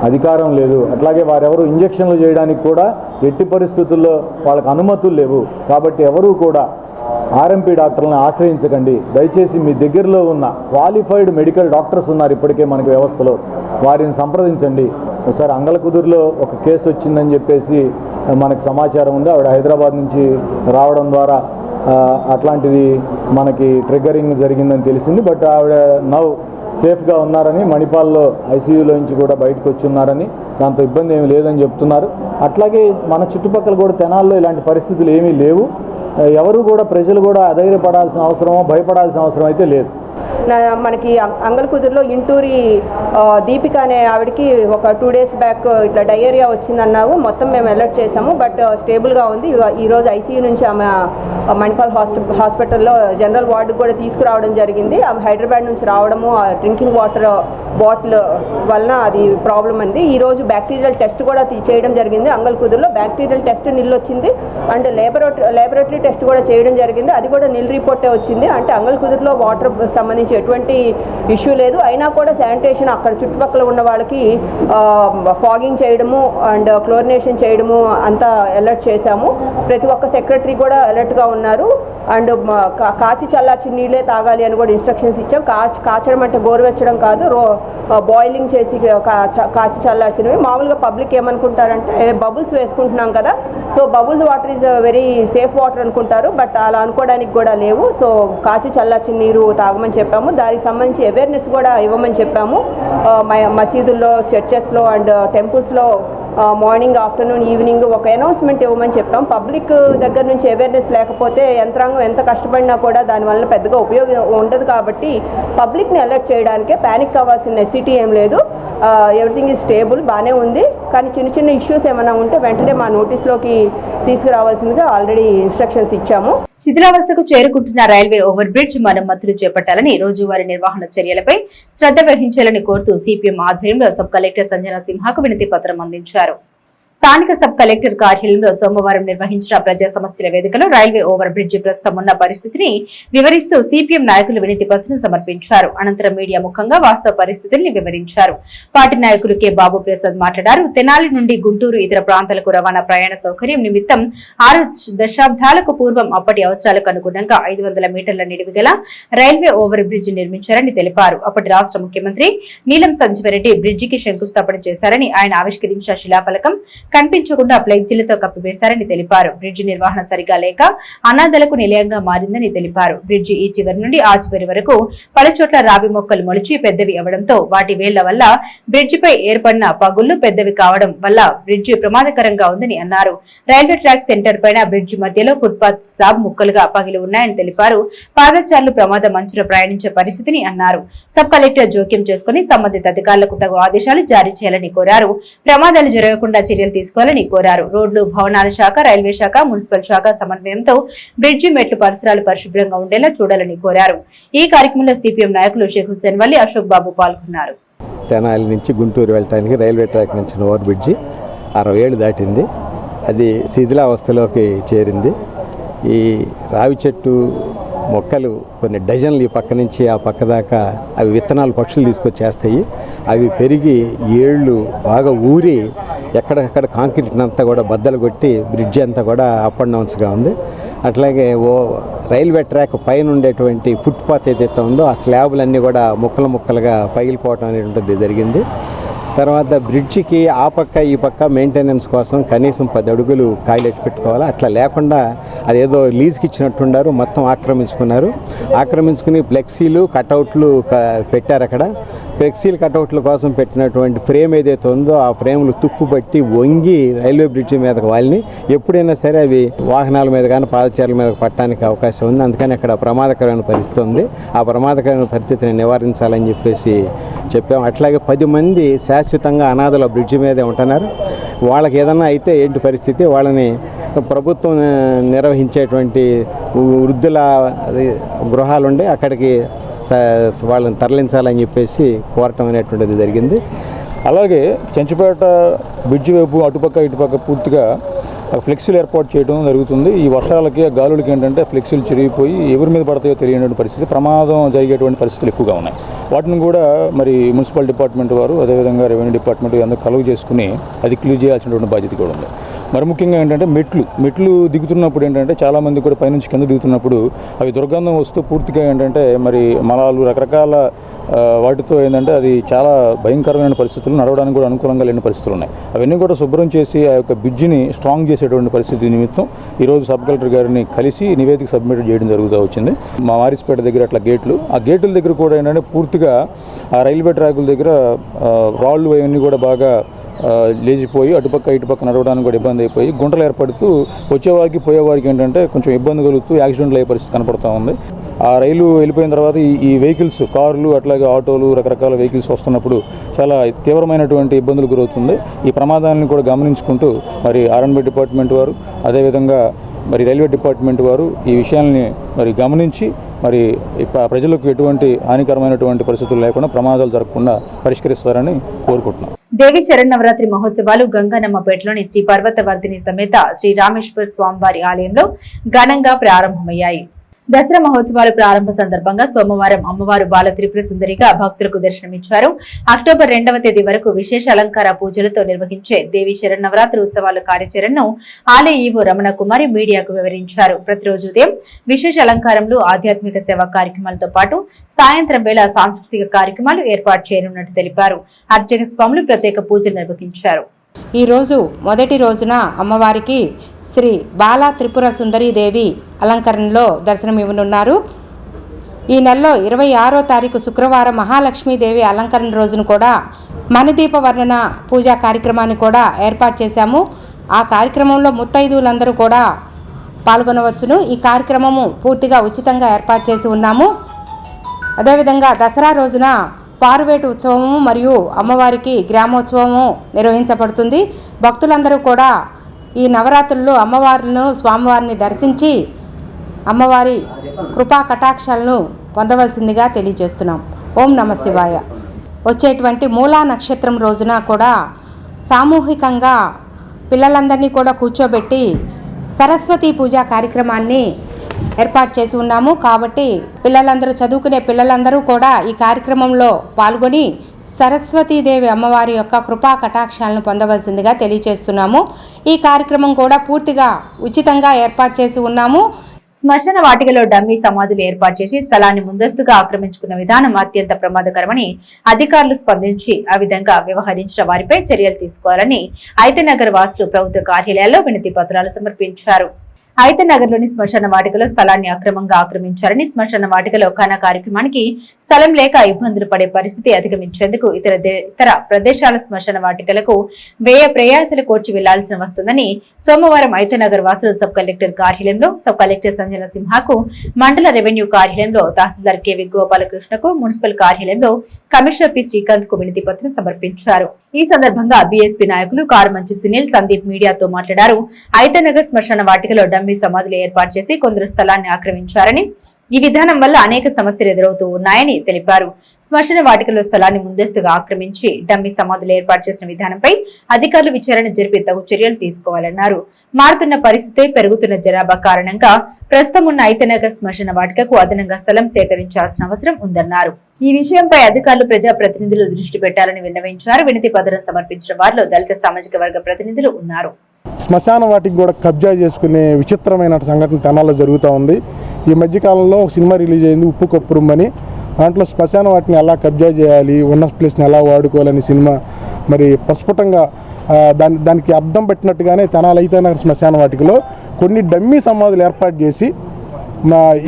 అధికారం లేదు. అట్లాగే వారెవరు ఇంజక్షన్లు చేయడానికి కూడా ఎట్టి పరిస్థితుల్లో వాళ్ళకి అనుమతులు లేవు. కాబట్టి ఎవరూ కూడా ఆర్ఎంపీ డాక్టర్లను ఆశ్రయించకండి. దయచేసి మీ దగ్గరలో ఉన్న క్వాలిఫైడ్ మెడికల్ డాక్టర్స్ ఉన్నారు ఇప్పటికే మనకి వ్యవస్థలో, వారిని సంప్రదించండి. ఒకసారి అంగళకుదురులో ఒక కేసు వచ్చిందని చెప్పేసి మనకు సమాచారం ఉంది. ఆవిడ హైదరాబాద్ నుంచి రావడం ద్వారా అట్లాంటిది మనకి ట్రిగ్గరింగ్ జరిగిందని తెలిసింది. బట్ ఆవిడ నవ్ సేఫ్గా ఉన్నారని, మణిపాల్లో ఐసీయూలో నుంచి కూడా బయటకు వచ్చి ఉన్నారని, దాంతో ఇబ్బంది ఏమీ లేదని చెప్తున్నారు. అట్లాగే మన చుట్టుపక్కల కూడా తెనాల్లో ఇలాంటి పరిస్థితులు ఏమీ లేవు. ఎవరు కూడా ప్రజలు కూడా అధైర్యపడాల్సిన అవసరమో భయపడాల్సిన అవసరం అయితే లేదు. మనకి అంగళకుదురులో ఇంటూరి దీపిక అనే ఆవిడకి ఒక 2 days బ్యాక్ ఇట్లా డయేరియా వచ్చిందన్నావు. మొత్తం మేము అలర్ట్ చేసాము, బట్ స్టేబుల్గా ఉంది. ఈరోజు ఐసీయూ నుంచి ఆమె మణిపాల్ హాస్పిటల్లో జనరల్ వార్డుకు కూడా తీసుకురావడం జరిగింది. ఆమె హైదరాబాద్ నుంచి రావడము డ్రింకింగ్ వాటర్ బాటిల్ వలన అది ప్రాబ్లం అంది. ఈరోజు బ్యాక్టీరియల్ టెస్ట్ కూడా చేయడం జరిగింది. అంగళకుదురులో బ్యాక్టీరియల్ టెస్ట్ నిల్ వచ్చింది అండ్ లేబొరేటరీ టెస్ట్ కూడా చేయడం జరిగింది. అది కూడా నిల్ రిపోర్టే వచ్చింది. అంటే అంగళకుదురులో వాటర్ సంబంధించి ఎటువంటి ఇష్యూ లేదు. అయినా కూడా శానిటేషన్ అక్కడ చుట్టుపక్కల ఉన్న వాళ్ళకి ఫాగింగ్ చేయడము అండ్ క్లోరినేషన్ చేయడము అంతా అలర్ట్ చేశాము. ప్రతి ఒక్క సెక్రటరీ కూడా అలర్ట్గా ఉన్నారు. అండ్ కాచి చల్లార్చి నీళ్ళే తాగాలి అని కూడా ఇన్స్ట్రక్షన్స్ ఇచ్చాం. కాచడం అంటే గోరువెచ్చడం కాదు, బాయిలింగ్ చేసి కాచి చల్లార్చినవి. మామూలుగా పబ్లిక్ ఏమనుకుంటారంటే బబుల్స్ వేసుకుంటున్నాం కదా, so bubbles water is very safe water అనుకుంటారు. బట్ అలా అనుకోవడానికి కూడా లేవు. సో కాచి చల్లార్చిన నీరు తాగమని చెప్పాము. దానికి సంబంధించి అవేర్నెస్ కూడా ఇవ్వమని చెప్పాము. మసీదుల్లో, చర్చెస్లో అండ్ టెంపుల్స్లో మార్నింగ్, ఆఫ్టర్నూన్, ఈవినింగ్ ఒక అనౌన్స్మెంట్ ఇవ్వమని చెప్పాం. పబ్లిక్ దగ్గర నుంచి అవేర్నెస్ లేకపోతే యంత్రాంగం ఎంత కష్టపడినా కూడా దానివల్ల పెద్దగా ఉపయోగం ఉండదు. కాబట్టి పబ్లిక్ని అలర్ట్ చేయడానికే, ప్యానిక్ అవ్వాల్సిన నెసిటీ ఏం లేదు. ఎవ్రీథింగ్ ఈజ్ స్టేబుల్, బాగానే ఉంది. కానీ చిన్న చిన్న ఇష్యూస్ ఏమైనా ఉంటే వెంటనే మా నోటీస్లోకి తీసుకురావాల్సిందిగా ఆల్రెడీ ఇన్స్ట్రక్షన్స్ ఇచ్చాము. శిథిలావస్థకు చేరుకుంటున్న రైల్వే ఓవర్ బ్రిడ్జ్ మరమ్మతులు చేపట్టాలని, రోజువారీ నిర్వహణ చర్యలపై శ్రద్ధ వహించాలని కోరుతూ సిపిఎం ఆధ్వర్యంలో సబ్ కలెక్టర్ సంజన సింహాకు వినతి పత్రం అందించారు. స్థానిక సబ్ కలెక్టర్ కార్యాలయంలో సోమవారం నిర్వహించిన ప్రజా సమస్యల వేదికలో రైల్వే ఓవర్ బ్రిడ్జ్ ప్రస్తుతం ఉన్న పరిస్థితిని వివరిస్తూ సిపిఎం నాయకులు వినతి పత్రం సమర్పించారు. అనంతరం మీడియా ముఖంగా వాస్తవ పరిస్థితుల్ని వివరించారు. పార్టీ నాయకులు కె బాబు ప్రసాద్ మాట్లాడారు. తెనాలి నుండి గుంటూరు, ఇతర ప్రాంతాలకు రవాణా ప్రయాణ సౌకర్యం నిమిత్తం 6 దశాబ్దాలకు పూర్వం అప్పటి అవసరాలకు అనుగుణంగా 500 మీటర్ల నిడివి గల రైల్వే ఓవర్ బ్రిడ్జ్ నిర్మించారని తెలిపారు. అప్పటి రాష్ట్ర ముఖ్యమంత్రి నీలం సంజీవరెడ్డి బ్రిడ్జికి శంకుస్థాపన చేశారని, ఆయన ఆవిష్కరించిన శిలాఫలకం కనిపించకుండా ఫ్లెక్సీలతో కప్పివేశారని తెలిపారు. బ్రిడ్జి నిర్వహణ సరిగా లేక అనాథలకు నిలయంగా మారిందని తెలిపారు. బ్రిడ్జి ఈ చివరి నుండి ఆ చివరి వరకు పలుచోట్ల రావి మొక్కలు మొలిచి పెద్దవి అవడంతో వాటి వేళ్ల వల్ల బ్రిడ్జిపై ఏర్పడిన పగుళ్లు పెద్దవి కావడం వల్ల బ్రిడ్జి ప్రమాదకరంగా ఉందని అన్నారు. రైల్వే ట్రాక్ సెంటర్ పైన బ్రిడ్జి మధ్యలో ఫుట్పాత్ స్లాబ్ ముక్కలుగా పగిలి ఉన్నాయని తెలిపారు. పాదచారులు ప్రమాద మంచులో ప్రయాణించే పరిస్థితిని అన్నారు. సబ్ కలెక్టర్ జోక్యం చేసుకుని సంబంధిత అధికారులకు తగు ఆదేశాలు జారీ చేయాలని కోరారు. ప్రమాదాలు జరగకుండా చర్యలు తీసుకోవాలని కోరారు. రోడ్లు, భవనాల శాఖ, రైల్వే శాఖ, మున్సిపల్ శాఖ సమన్వయంతో బ్రిడ్జి మెట్లు పరిసరాలు పరిశుభ్రంగా ఉండేలా చూడాలని కోరారు. ఈ కార్యక్రమంలో సిపిఎం నాయకులు షేక్ హుస్సేన్ వల్లి, అశోక్ బాబు పాల్గొన్నారు. తెనాలి నుంచి గుంటూరు వెళ్ళడానికి రైల్వే ట్రాక్ నుంచి ఓవర్ బ్రిడ్జి 60 ఏళ్ళు దాటింది. అది శిథిలావస్థలోకి చేరింది. ఈ రావి చెట్టు మొక్కలు కొన్ని డజన్లు ఈ పక్క నుంచి ఆ పక్క దాకా అవి విత్తనాలు పక్షులు తీసుకొచ్చేస్తాయి. అవి పెరిగి ఏళ్ళు బాగా ఊరి ఎక్కడెక్కడ కాంక్రీట్ అంతా కూడా బద్దలు కొట్టి బ్రిడ్జి అంతా కూడా అప్ అండ్ డౌన్స్గా ఉంది. అట్లాగే రైల్వే ట్రాక్ పైన ఉండేటువంటి ఫుట్పాత్ ఏదైతే ఉందో ఆ స్లాబులన్నీ కూడా ముక్కలు ముక్కలుగా పగిలిపోవడం అనేటువంటిది జరిగింది. తర్వాత బ్రిడ్జికి ఆ పక్క ఈ పక్క మెయింటెనెన్స్ కోసం కనీసం 10 అడుగులు కాయలెట్టి పెట్టుకోవాలి. అట్లా లేకుండా అదేదో లీజ్కి ఇచ్చినట్టున్నారు, మొత్తం ఆక్రమించుకుని ఫ్లెక్సీలు కటౌట్లు పెట్టారు. అక్కడ ఫ్లెక్సీలు కటౌట్ల కోసం పెట్టినటువంటి ఫ్రేమ్ ఏదైతే ఉందో ఆ ఫ్రేమ్లు తుప్పు పట్టి వంగి రైల్వే బ్రిడ్జి మీదకి వాళ్ళని ఎప్పుడైనా సరే అవి వాహనాల మీద కానీ పాదచారుల మీద పట్టడానికి అవకాశం ఉంది. అందుకని అక్కడ ప్రమాదకరమైన పరిస్థితి ఉంది. ఆ ప్రమాదకరమైన పరిస్థితిని నివారించాలని చెప్పేసి చెప్పాము. అట్లాగే 10 మంది శాశ్వతంగా అనాథల బ్రిడ్జి మీదే ఉంటున్నారు. వాళ్ళకి ఏదన్నా అయితే ఏంటి పరిస్థితి, వాళ్ళని ప్రభుత్వం నిర్వహించేటువంటి వృద్ధుల గృహాలుండే అక్కడికి వాళ్ళని తరలించాలని చెప్పేసి కోరటం అనేటువంటిది జరిగింది. అలాగే చెంచుపేట బ్రిడ్జి వైపు అటుపక్క ఇటుపక్క పూర్తిగా ఫ్లెక్సీలు ఏర్పాటు చేయడం జరుగుతుంది. ఈ వర్షాలకి గాలులకి ఏంటంటే ఫ్లెక్సీలు చిరిగిపోయి ఎవరి మీద పడతాయో తెలియనటువంటి పరిస్థితి, ప్రమాదం జరిగేటువంటి పరిస్థితులు ఎక్కువగా ఉన్నాయి. వాటిని కూడా మరి మున్సిపల్ డిపార్ట్మెంట్ వారు అదేవిధంగా రెవెన్యూ డిపార్ట్మెంట్ అందరూ కలుగు చేసుకుని అది క్లియర్ చేయాల్సినటువంటి బాధ్యత కూడా ఉంది. మరి ముఖ్యంగా ఏంటంటే మెట్లు దిగుతున్నప్పుడు ఏంటంటే చాలామంది కూడా పైనుంచి కింద దిగుతున్నప్పుడు అవి దుర్గంధం వస్తూ పూర్తిగా ఏంటంటే మరి మలాలు రకరకాల వాటితో ఏంటంటే అది చాలా భయంకరమైన పరిస్థితులు, నడవడానికి కూడా అనుకూలంగా లేని పరిస్థితులు ఉన్నాయి. అవన్నీ కూడా శుభ్రం చేసి ఆ యొక్క బ్రిడ్జిని స్ట్రాంగ్ చేసేటువంటి పరిస్థితి నిమిత్తం ఈరోజు సబ్ కలెక్టర్ గారిని కలిసి నివేదిక సబ్మిట్ చేయడం జరుగుతూ వచ్చింది. మా వారిస్పేట దగ్గర అట్లా ఆ గేట్ల దగ్గర కూడా ఏంటంటే పూర్తిగా ఆ రైల్వే ట్రాకుల దగ్గర రాళ్ళు అవన్నీ కూడా బాగా లేచిపోయి అటుపక్క ఇటుపక్క నడవడానికి కూడా ఇబ్బంది అయిపోయి గుంటలు ఏర్పడుతూ వచ్చేవారికి పోయేవారికి ఏంటంటే కొంచెం ఇబ్బంది కలుగుతూ యాక్సిడెంట్లు అయ్యే పరిస్థితి కనపడుతూ ఉంది. ఆ రైలు వెళ్ళిపోయిన తర్వాత ఈ వెహికల్స్, కార్లు అట్లాగే ఆటోలు రకరకాల వెహికల్స్ వస్తున్నప్పుడు చాలా తీవ్రమైనటువంటి ఇబ్బందులు గురవుతుంది. ఈ ప్రమాదాలను కూడా గమనించుకుంటూ మరి ఆర్ఎన్బి డిపార్ట్మెంట్ వారు అదేవిధంగా మరి రైల్వే డిపార్ట్మెంట్ వారు ఈ విషయాల్ని మరి గమనించి మరి ప్రజలకు ఎటువంటి హానికరమైనటువంటి పరిస్థితులు లేకుండా ప్రమాదాలు జరగకుండా పరిష్కరిస్తారని కోరుకుంటున్నాం. దేవి శరన్నవరాత్రి మహోత్సవాలు గంగానమ్మపేటలోని శ్రీ పర్వతవర్ధిని సమేత శ్రీ రామేశ్వర స్వామివారి ఆలయంలో ఘనంగా ప్రారంభమయ్యాయి. దసరా మహోత్సవాలు ప్రారంభ సందర్భంగా సోమవారం అమ్మవారు బాల త్రిపుర సుందరిగా భక్తులకు దర్శనమిచ్చారు. అక్టోబర్ 2వ తేదీ వరకు విశేష అలంకార పూజలతో నిర్వహించే దేవి శరన్నవరాత్రి ఉత్సవాల కార్యాచరణను ఆలయ ఈవో రమణ కుమారి మీడియాకు వివరించారు. ప్రతిరోజు ఉదయం విశేష అలంకారంలో ఆధ్యాత్మిక సేవా కార్యక్రమాలతో పాటు సాయంత్రం వేళ సాంస్కృతిక కార్యక్రమాలు ఏర్పాటు చేయనున్నట్టు తెలిపారు. అర్చక స్వాములు ప్రత్యేక పూజలు నిర్వహించారు. ఈ రోజు మొదటి రోజున అమ్మవారికి శ్రీ బాల త్రిపుర సుందరీదేవి అలంకరణలో దర్శనమివ్వనున్నారు. ఈ నెలలో 26వ తారీఖు శుక్రవారం మహాలక్ష్మీదేవి అలంకరణ రోజును కూడా మణిదీప వర్ణన పూజా కార్యక్రమాన్ని కూడా ఏర్పాటు చేశాము. ఆ కార్యక్రమంలో ముత్తైదువులందరూ కూడా పాల్గొనవచ్చును. ఈ కార్యక్రమము పూర్తిగా ఉచితంగా ఏర్పాటు చేసి ఉన్నాము. అదేవిధంగా దసరా రోజున పారువేటు ఉత్సవము మరియు అమ్మవారికి గ్రామోత్సవము నిర్వహించబడుతుంది. భక్తులందరూ కూడా ఈ నవరాత్రుల్లో అమ్మవారిని స్వామివారిని దర్శించి అమ్మవారి కృపా కటాక్షాలను పొందవలసిందిగా తెలియజేస్తున్నాం. ఓం నమ శివాయ. వచ్చేటువంటి మూలా నక్షత్రం రోజున కూడా సామూహికంగా పిల్లలందరినీ కూడా కూర్చోబెట్టి సరస్వతి పూజా కార్యక్రమాన్ని ఏర్పాటు చేసి ఉన్నాము. కాబట్టి పిల్లలందరూ చదువుకునే పిల్లలందరూ కూడా ఈ కార్యక్రమంలో పాల్గొని సరస్వతీదేవి అమ్మవారి యొక్క కృపా కటాక్షాలను పొందవలసిందిగా తెలియజేస్తున్నాము. ఈ కార్యక్రమం కూడా పూర్తిగా ఉచితంగా ఏర్పాటు చేసి ఉన్నాము. శ్మశాన వాటికలో డమ్మీ సమాధులు ఏర్పాటు చేసి స్థలాన్ని ముందస్తుగా ఆక్రమించుకున్న విధానం అత్యంత ప్రమాదకరమని అధికారులు స్పందించి ఆ విధంగా వ్యవహరించిన వారిపై చర్యలు తీసుకోవాలని ఐతనగర్ వాసులు ప్రభుత్వ కార్యాలయాల్లో వినతి పత్రాలు సమర్పించారు. ఐతనగర్లోని శ్మశాన వాటికలో స్థలాన్ని అక్రమంగా ఆక్రమించారని, శ్మశాన వాటికలో ఘన కార్యక్రమానికి స్థలం లేక ఇబ్బందులు పడే పరిస్థితి అధిగమించేందుకు ఇతర ప్రదేశాల శ్మశాన వాటికలకు వ్యయ ప్రయాసాలు కోర్చి వెళ్లాల్సిన వస్తుందని సోమవారం ఐతనగర్ వాసులు సబ్ కలెక్టర్ కార్యాలయంలో సబ్ కలెక్టర్ సంజన సింహాకు, మండల రెవెన్యూ కార్యాలయంలో తహసీల్దార్ కెవి గోపాలకృష్ణకు, మున్సిపల్ కార్యాలయంలో కమిషనర్ పి శ్రీకాంత్ కు వినతి పత్రం సమర్పించారు. ఈ సందర్భంగా బీఎస్పీ నాయకులు కారుమంచి సునీల్, సందీప్ మీడియాతో మాట్లాడారు. ఐతనగర్ శ్మశాన వాటికలో డమ్మీ సమాధులు ఏర్పాటు చేసి కొందరు స్థలాన్ని ఆక్రమించారని, ఈ విధానం వల్ల అనేక సమస్యలు ఎదురవుతూ ఉన్నాయని తెలిపారు. శ్మశాన వాటికలో స్థలాన్ని ముందస్తుగా ఆక్రమించి డమ్మీ సమాధులు ఏర్పాటు చేసిన విధానంపై అధికారులు విచారణ జరిపి తగు చర్యలు తీసుకోవాలన్నారు. మారుతున్న పరిస్థితి, పెరుగుతున్న జనాభా కారణంగా ప్రస్తుతం ఉన్న ఐతనగర్ శ్మశాన వాటికకు అదనంగా స్థలం సేకరించాల్సిన అవసరం ఉందన్నారు. ఈ విషయంపై అధికారులు ప్రజాప్రతినిధులు దృష్టి పెట్టాలని విన్నవించారు. వినతి పత్రం సమర్పించిన వారిలో దళిత సామాజిక వర్గ ప్రతినిధులు ఉన్నారు. శ్మశాన వాటికి కూడా కబ్జా చేసుకునే విచిత్రమైన సంఘటన తెనాల్లో జరుగుతూ ఉంది. ఈ మధ్యకాలంలో ఒక సినిమా రిలీజ్ అయింది, ఉప్పు కప్పురుమ్మని. దాంట్లో శ్మశాన వాటిని ఎలా కబ్జా చేయాలి, ఉన్న ప్లేస్ని ఎలా వాడుకోవాలని సినిమా మరి ప్రస్ఫుటంగా దానికి అర్థం పెట్టినట్టుగానే తెనాలి ఐతనగర్ శ్మశాన వాటికలో కొన్ని డమ్మీ సమాధులు ఏర్పాటు చేసి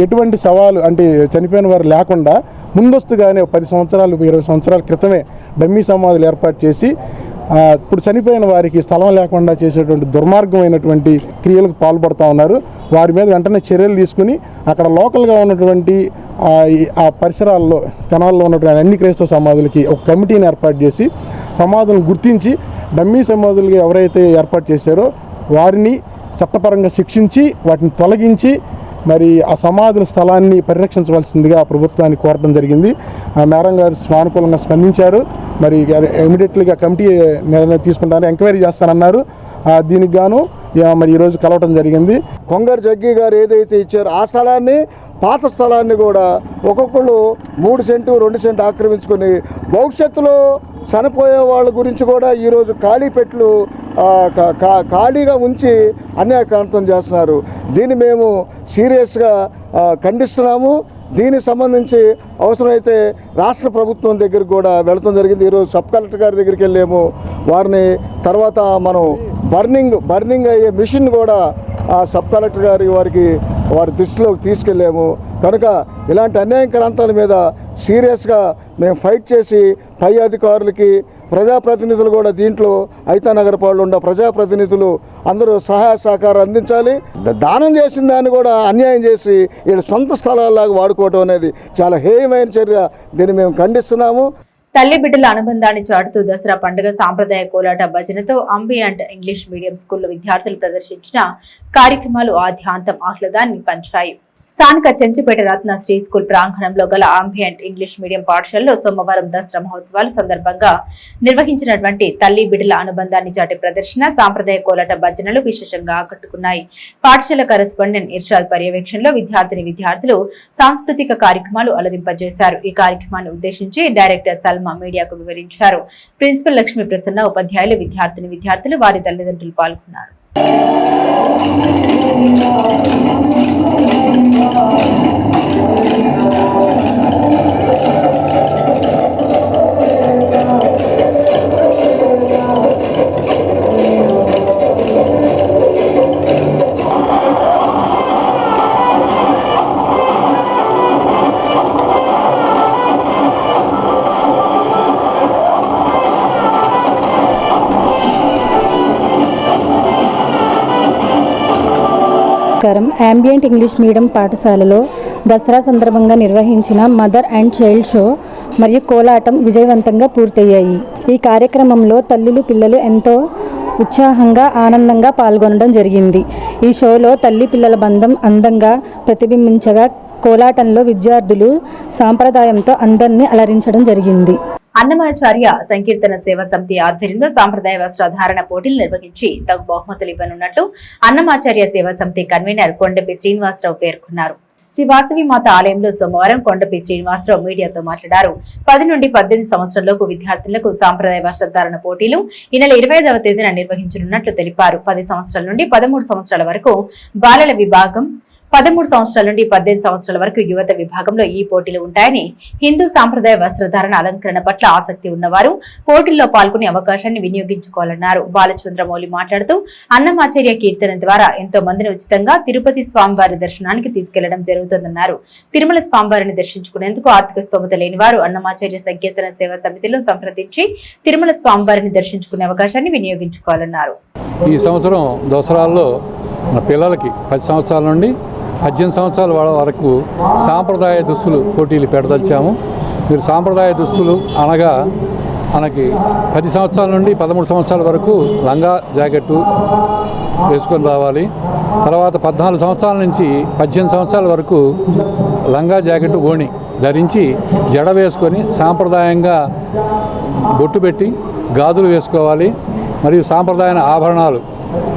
ఎటువంటి సవాలు అంటే చనిపోయిన వారు లేకుండా ముందస్తుగానే 10 సంవత్సరాలు 20 సంవత్సరాల క్రితమే డమ్మీ సమాధులు ఏర్పాటు చేసి ఇప్పుడు చనిపోయిన వారికి స్థలం లేకుండా చేసేటువంటి దుర్మార్గమైనటువంటి క్రియలకు పాల్పడుతూ ఉన్నారు. వారి మీద వెంటనే చర్యలు తీసుకుని అక్కడ లోకల్గా ఉన్నటువంటి ఆ పరిసరాల్లో తెనాల్లో ఉన్నటువంటి అన్ని క్రైస్తవ సమాధులకి ఒక కమిటీని ఏర్పాటు చేసి సమాధులను గుర్తించి డమ్మీ సమాధులుగా ఎవరైతే ఏర్పాటు చేశారో వారిని చట్టపరంగా శిక్షించి వాటిని తొలగించి మరి ఆ సమాధుల స్థలాన్ని పరిరక్షించవలసిందిగా ప్రభుత్వాన్ని కోరడం జరిగింది. మేడం గారు సానుకూలంగా స్పందించారు. మరి ఇమీడియట్లీగా కమిటీ నిర్ణయం తీసుకుంటారని ఎంక్వైరీ చేస్తానన్నారు. దీనికి గాను మరి ఈరోజు కలవటం జరిగింది. కొంగర్ జగ్గి గారు ఏదైతే ఇచ్చారో ఆ స్థలాన్ని, పాత స్థలాన్ని కూడా ఒక్కొక్కళ్ళు 3 సెంటు 2 సెంటు ఆక్రమించుకొని భవిష్యత్తులో చనిపోయే వాళ్ళ గురించి కూడా ఈరోజు ఖాళీ పెట్లు ఖాళీగా ఉంచి అన్యాయకాంతం చేస్తున్నారు. దీన్ని మేము సీరియస్గా ఖండిస్తున్నాము. దీనికి సంబంధించి అవసరమైతే రాష్ట్ర ప్రభుత్వం దగ్గరికి కూడా వెళ్ళడం జరిగింది. ఈరోజు సబ్ కలెక్టర్ గారి దగ్గరికి వెళ్ళాము. వారిని తర్వాత మనం బర్నింగ్ అయ్యే మిషన్ కూడా సబ్ కలెక్టర్ గారి వారి దృష్టిలోకి తీసుకెళ్ళాము. కనుక ఇలాంటి అన్యాయకరాంతాల మీద సీరియస్గా మేము ఫైట్ చేసి పై అధికారులకి, ప్రజాప్రతినిధులు కూడా దీంట్లో ఐతనగర్ పాళ్ళు ఉన్న ప్రజాప్రతినిధులు అందరూ సహాయ సహకారం అందించాలి. దానం చేసిన దాన్ని కూడా అన్యాయం చేసి వీళ్ళ సొంత స్థలాల్లాగా వాడుకోవడం అనేది చాలా హేయమైన చర్య. దీన్ని మేము ఖండిస్తున్నాము. తల్లి బిడ్డల అనుబంధాన్ని చాటుతూ దసరా పండుగ సాంప్రదాయ కోలాట భజనతో అంబియంట్ ఇంగ్లీష్ మీడియం స్కూల్లో విద్యార్థులు ప్రదర్శించిన కార్యక్రమాలు ఆద్యాంతం ఆహ్లాదాన్ని పంచాయి. స్థానిక చెంచుపేట రత్న శ్రీ స్కూల్ ప్రాంగణంలో గల అంబియంట్ ఇంగ్లీష్ మీడియం పాఠశాలలో సోమవారం దసరా మహోత్సవాల సందర్భంగా నిర్వహించినటువంటి తల్లి బిడ్డల అనుబంధాన్ని చాటే ప్రదర్శన, సాంప్రదాయ కోలాట భజనలు విశేషంగా ఆకట్టుకున్నాయి. పాఠశాల కరెస్పాండెంట్ ఇర్షాద్ పర్యవేక్షణలో విద్యార్థులు సాంస్కృతిక కార్యక్రమాలు అలరింపజేశారు. ఈ కార్యక్రమాన్ని ఉద్దేశించి డైరెక్టర్ సల్మా మీడియాకు వివరించారు. ప్రిన్సిపల్ లక్ష్మీ ప్రసన్న, ఉపాధ్యాయులు, విద్యార్థులు వారి తల్లిదండ్రులు పాల్గొన్నారు. అంబియంట్ ఇంగ్లీష్ మీడియం పాఠశాలలో దసరా సందర్భంగా నిర్వహించిన మదర్ అండ్ చైల్డ్ షో మరియు కోలాటం విజయవంతంగా పూర్తయ్యాయి. ఈ కార్యక్రమంలో తల్లులు, పిల్లలు ఎంతో ఉత్సాహంగా, ఆనందంగా పాల్గొనడం జరిగింది. ఈ షోలో తల్లి పిల్లల బంధం అందంగా ప్రతిబింబించగా కోలాటంలో విద్యార్థులు సాంప్రదాయంతో అందరినీ అలరించడం జరిగింది. అన్నమాచార్య సంకీర్తన సేవా సమితి ఆధ్వర్యంలో సాంప్రదాయ వస్త్రధారణ పోటీలు నిర్వహించి తగు బహుమతులు ఇవ్వనున్నట్లు అన్నమాచార్య సేవా సమితి కన్వీనర్ కొండపి శ్రీనివాసరావు పేర్కొన్నారు. శ్రీ వాసవి మాత ఆలయంలో సోమవారం కొండపి శ్రీనివాసరావు మీడియాతో మాట్లాడారు. 10 నుండి 18 సంవత్సరాలకు విద్యార్థులకు సాంప్రదాయ వస్త్రధారణ పోటీలు ఈ నెల 25వ తేదీన నిర్వహించనున్నట్లు తెలిపారు. 10 సంవత్సరాల నుండి 13 సంవత్సరాల వరకు బాలల విభాగం, 13 సంవత్సరాల నుండి 18 సంవత్సరాల వరకు యువత విభాగంలో ఈ పోటీలు ఉంటాయని, హిందూ సాంప్రదాయ వస్త్రధారణ అలంకరణ పట్ల ఆసక్తి ఉన్నవారు పోటీల్లో పాల్గొనే అవకాశాన్ని వినియోగించుకోవాలన్నారు. బాలచంద్రమౌళి మాట్లాడుతూ అన్నమాచార్య కీర్తన ద్వారా ఎంతో మందిని ఉచితంగా తిరుపతి స్వామివారి దర్శనానికి తీసుకెళ్లడం జరుగుతుందన్నారు. తిరుమల స్వామివారిని దర్శించుకునేందుకు ఆర్థిక స్తోమత లేని వారు అన్నమాచార్య సంకీర్తన సేవా సమితిలో సంప్రదించి తిరుమల స్వామివారిని దర్శించుకునే అవకాశాన్ని వినియోగించుకోవాలన్నారు. ఈ సంవత్సరం దసరాల్లో మన పిల్లలకి 10 సంవత్సరాల నుండి 18 సంవత్సరాల వరకు సాంప్రదాయ దుస్తులు పోటీలు పెడదలిచాము. మీరు సాంప్రదాయ దుస్తులు అనగా మనకి 10 సంవత్సరాల నుండి 13 సంవత్సరాల వరకు లంగా జాకెట్టు వేసుకొని రావాలి. తర్వాత 14 సంవత్సరాల నుంచి 18 సంవత్సరాల వరకు లంగా జాకెట్టు ఓణి ధరించి జడ వేసుకొని సాంప్రదాయంగా బొట్టు పెట్టి గాజులు వేసుకోవాలి. మరియు సాంప్రదాయ ఆభరణాలు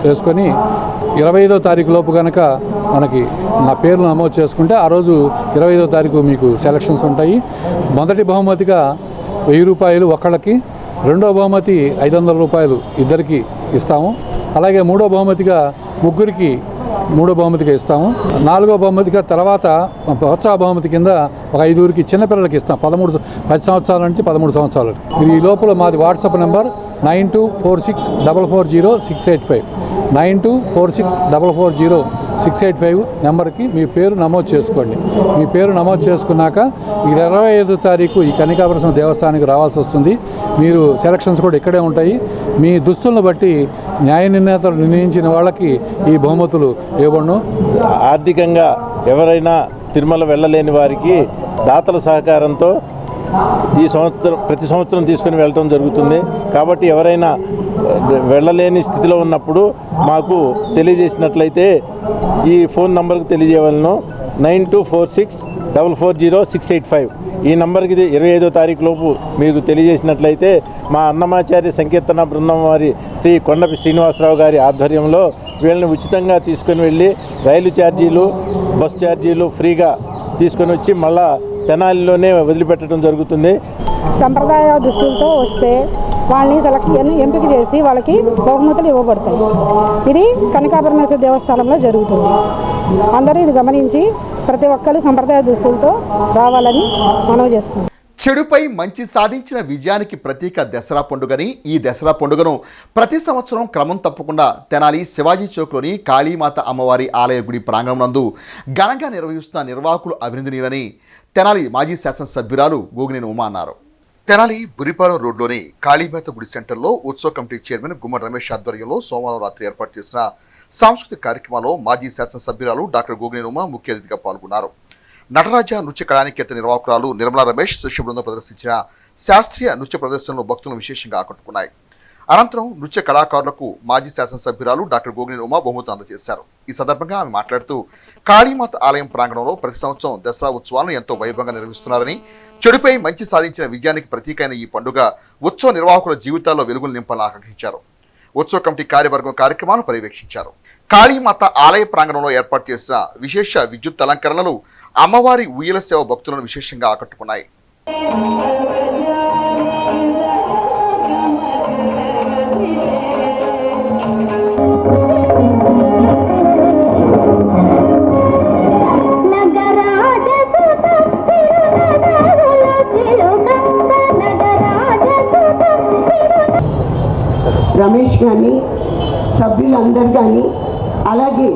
వేసుకొని 25వ తారీఖు లోపు కనుక మనకి నా పేరు నమోదు చేసుకుంటే ఆ రోజు 25వ తారీఖు మీకు సెలక్షన్స్ ఉంటాయి. మొదటి బహుమతిగా 1000 రూపాయలు ఒకళ్ళకి, రెండో బహుమతి 500 రూపాయలు ఇద్దరికి ఇస్తాము. అలాగే మూడో బహుమతిగా ముగ్గురికి ఇస్తాము. నాలుగో బహుమతిగా తర్వాత ప్రోత్సాహ బహుమతి కింద ఒక 5 చిన్నపిల్లలకి ఇస్తాం. 10 సంవత్సరాల నుంచి 13 సంవత్సరాలు. ఈ లోపల మాది వాట్సాప్ నెంబర్ 9246440685 9246440685 నెంబర్కి మీ పేరు నమోదు చేసుకోండి. మీ పేరు నమోదు చేసుకున్నాక 25వ తారీఖు ఈ కన్నికాపురం దేవస్థానానికి రావాల్సి వస్తుంది. మీరు సెలక్షన్స్ కూడా ఇక్కడే ఉంటాయి. మీ దుస్తులను బట్టి న్యాయ నిర్ణేతలు నిర్ణయించిన వాళ్ళకి ఈ బహుమతులు ఇవ్వబడును. ఆర్థికంగా ఎవరైనా తిరుమల వెళ్ళలేని వారికి దాతల సహకారంతో ఈ సంవత్సరం ప్రతి సంవత్సరం తీసుకుని వెళ్ళటం జరుగుతుంది. కాబట్టి ఎవరైనా వెళ్ళలేని స్థితిలో ఉన్నప్పుడు మాకు తెలియజేసినట్లయితే ఈ ఫోన్ నంబర్కి తెలియజేయవలను. 9246440685 ఈ నంబర్కి 25వ తారీఖు లోపు మీకు తెలియజేసినట్లయితే మా అన్నమాచార్య సంకీర్తన బృందం వారి శ్రీ కొండపి శ్రీనివాసరావు గారి ఆధ్వర్యంలో వీళ్ళని ఉచితంగా తీసుకుని వెళ్ళి రైలు ఛార్జీలు, బస్ ఛార్జీలు ఫ్రీగా తీసుకొని వచ్చి మళ్ళా తెనాలిలోనే వదిలిపెట్టడం జరుగుతుంది. సంప్రదాయ దుస్తులతో వస్తే వాళ్ళని ఎంపిక చేసి వాళ్ళకి బహుమతులు ఇవ్వబడతాయి. ఇది కనకాపరమేశ్వర దేవస్థానంలో జరుగుతుంది. అందరూ ఇది గమనించి ప్రతి ఒక్కరు సంప్రదాయ దుస్తులతో రావాలని మనవి చేసుకుంటాం. చెడుపై మంచి సాధించిన విజయానికి ప్రతీక దసరా పండుగని, ఈ దసరా పండుగను ప్రతి సంవత్సరం క్రమం తప్పకుండా తెనాలి శివాజీ చౌక్లోని కాళీమాత అమ్మవారి ఆలయ గుడి ప్రాంగణం నందు ఘనంగా నిర్వహిస్తున్న నిర్వాహకులు అభినందనీయులని తెనాలి మాజీ శాసనసభ్యురాలు గోగినేని ఉమా అన్నారు. తెనాలి బురిపాలెం రోడ్లోని కాళీమాత గుడి సెంటర్లో ఉత్సవ కమిటీ చైర్మన్ గుమ్మడి రమేష్ ఆధ్వర్యంలో సోమవారం రాత్రి ఏర్పాటు చేసిన సాంస్కృతిక కార్యక్రమంలో మాజీ శాసనసభ్యురాలు డాక్టర్ గోగినేని ఉమా ముఖ్య అతిథిగా పాల్గొన్నారు. నటరాజ నృత్య కళానికేత నిర్వాహకురాలు నిర్మలా రమేష్ శిష్య బృందం ప్రదర్శించిన శాస్త్రీయ నృత్య ప్రదర్శనలు భక్తులను విశేషంగా ఆకట్టుకున్నాయి. అనంతరం నృత్య కళాకారులకు మాజీ శాసనసభ్యురాలు డాక్టర్ గోగినేని ఉమా బహుమతులు అందజేశారు. ఈ సందర్భంగా ఆమె మాట్లాడుతూ కాళీమాత ఆలయం ప్రాంగణంలో ప్రతి సంవత్సరం దసరా ఉత్సవాలను ఎంతో వైభవంగా నిర్వహిస్తున్నారని, చెడుపై మంచి సాధించిన విజయానికి ప్రతీకైన ఈ పండుగ ఉత్సవ నిర్వాహకుల జీవితాల్లో వెలుగులు నింపాలని ఆకాంక్షించారు. ఉత్సవ కమిటీ కార్యవర్గం కార్యక్రమాలను పర్యవేక్షించారు. కాళీమాత ఆలయ ప్రాంగణంలో ఏర్పాటు చేసిన విశేష విద్యుత్ అలంకరణలు అమ్మవారి ఉయ్యల సేవ భక్తులను విశేషంగా ఆకట్టుకున్నాయి. రమేష్ కానీ సభ్యులందరూ కానీ, అలాగే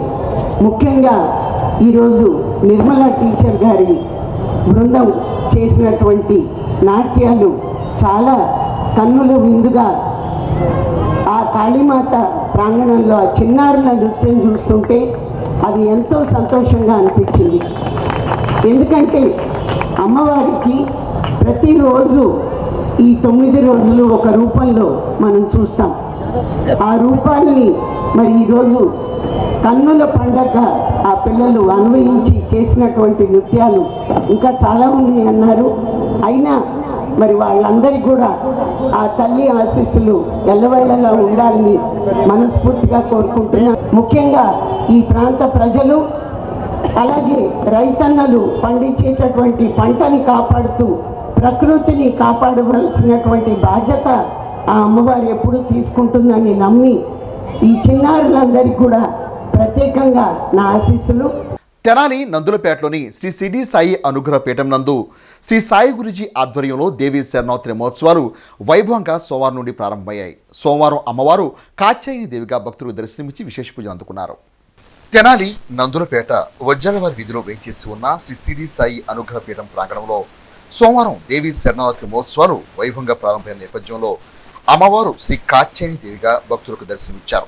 ముఖ్యంగా ఈరోజు నిర్మలా టీచర్ గారి బృందం చేసినటువంటి నాట్యాలు చాలా కన్నుల విందుగా ఆ కాళీమాత ప్రాంగణంలో ఆ చిన్నారుల నృత్యం చూస్తుంటే అది ఎంతో సంతోషంగా అనిపించింది. ఎందుకంటే అమ్మవారికి ప్రతిరోజు ఈ 9 రోజులు ఒక రూపంలో మనం చూస్తాం. ఆ రూపాలని మరి ఈరోజు కన్నుల పండగ ఆ పిల్లలు అన్వయించి చేసినటువంటి నృత్యాలు ఇంకా చాలా ఉన్నాయి అన్నారు. అయినా మరి వాళ్ళందరికీ కూడా ఆ తల్లి ఆశీస్సులు ఎల్లవేళలా ఉండాలని మనస్ఫూర్తిగా కోరుకుంటున్నా. ముఖ్యంగా ఈ ప్రాంత ప్రజలు అలాగే రైతన్నలు పండించేటటువంటి పంటని కాపాడుతూ ప్రకృతిని కాపాడవలసినటువంటి బాధ్యత ఆ అమ్మవారు ఎప్పుడు తీసుకుంటుందని నమ్మి ఈ చిన్నారులందరికీ కూడా ప్రత్యేకంగా నా ఆశీస్సులు. తెనాలి నందులపేటలోని శ్రీ సిడి సాయి అనుగ్రహ పీఠం నందు శ్రీ సాయి గురుజీ ఆధ్వర్యంలో దేవీ శరణవరాత్రి మహోత్సవాలు వైభవంగా సోమవారం నుండి ప్రారంభమయ్యాయి. సోమవారం అమ్మవారు కాత్యాయని దేవిగా భక్తులు దర్శనమిచ్చి విశేష పూజలు అందుకున్నారు. తెనాలి నందులపేట వజ్జలవారి వీధిలో వేంచేసి ఉన్న శ్రీ సిడి సాయి అనుగ్రహ పీఠం ప్రాంగణంలో సోమవారం దేవీ శరణవరాత్రి మహోత్సవాలు వైభవంగా ప్రారంభమైన నేపథ్యంలో అమ్మవారు శ్రీ కాత్యాయని దేవిగా భక్తులకు దర్శనమిచ్చారు.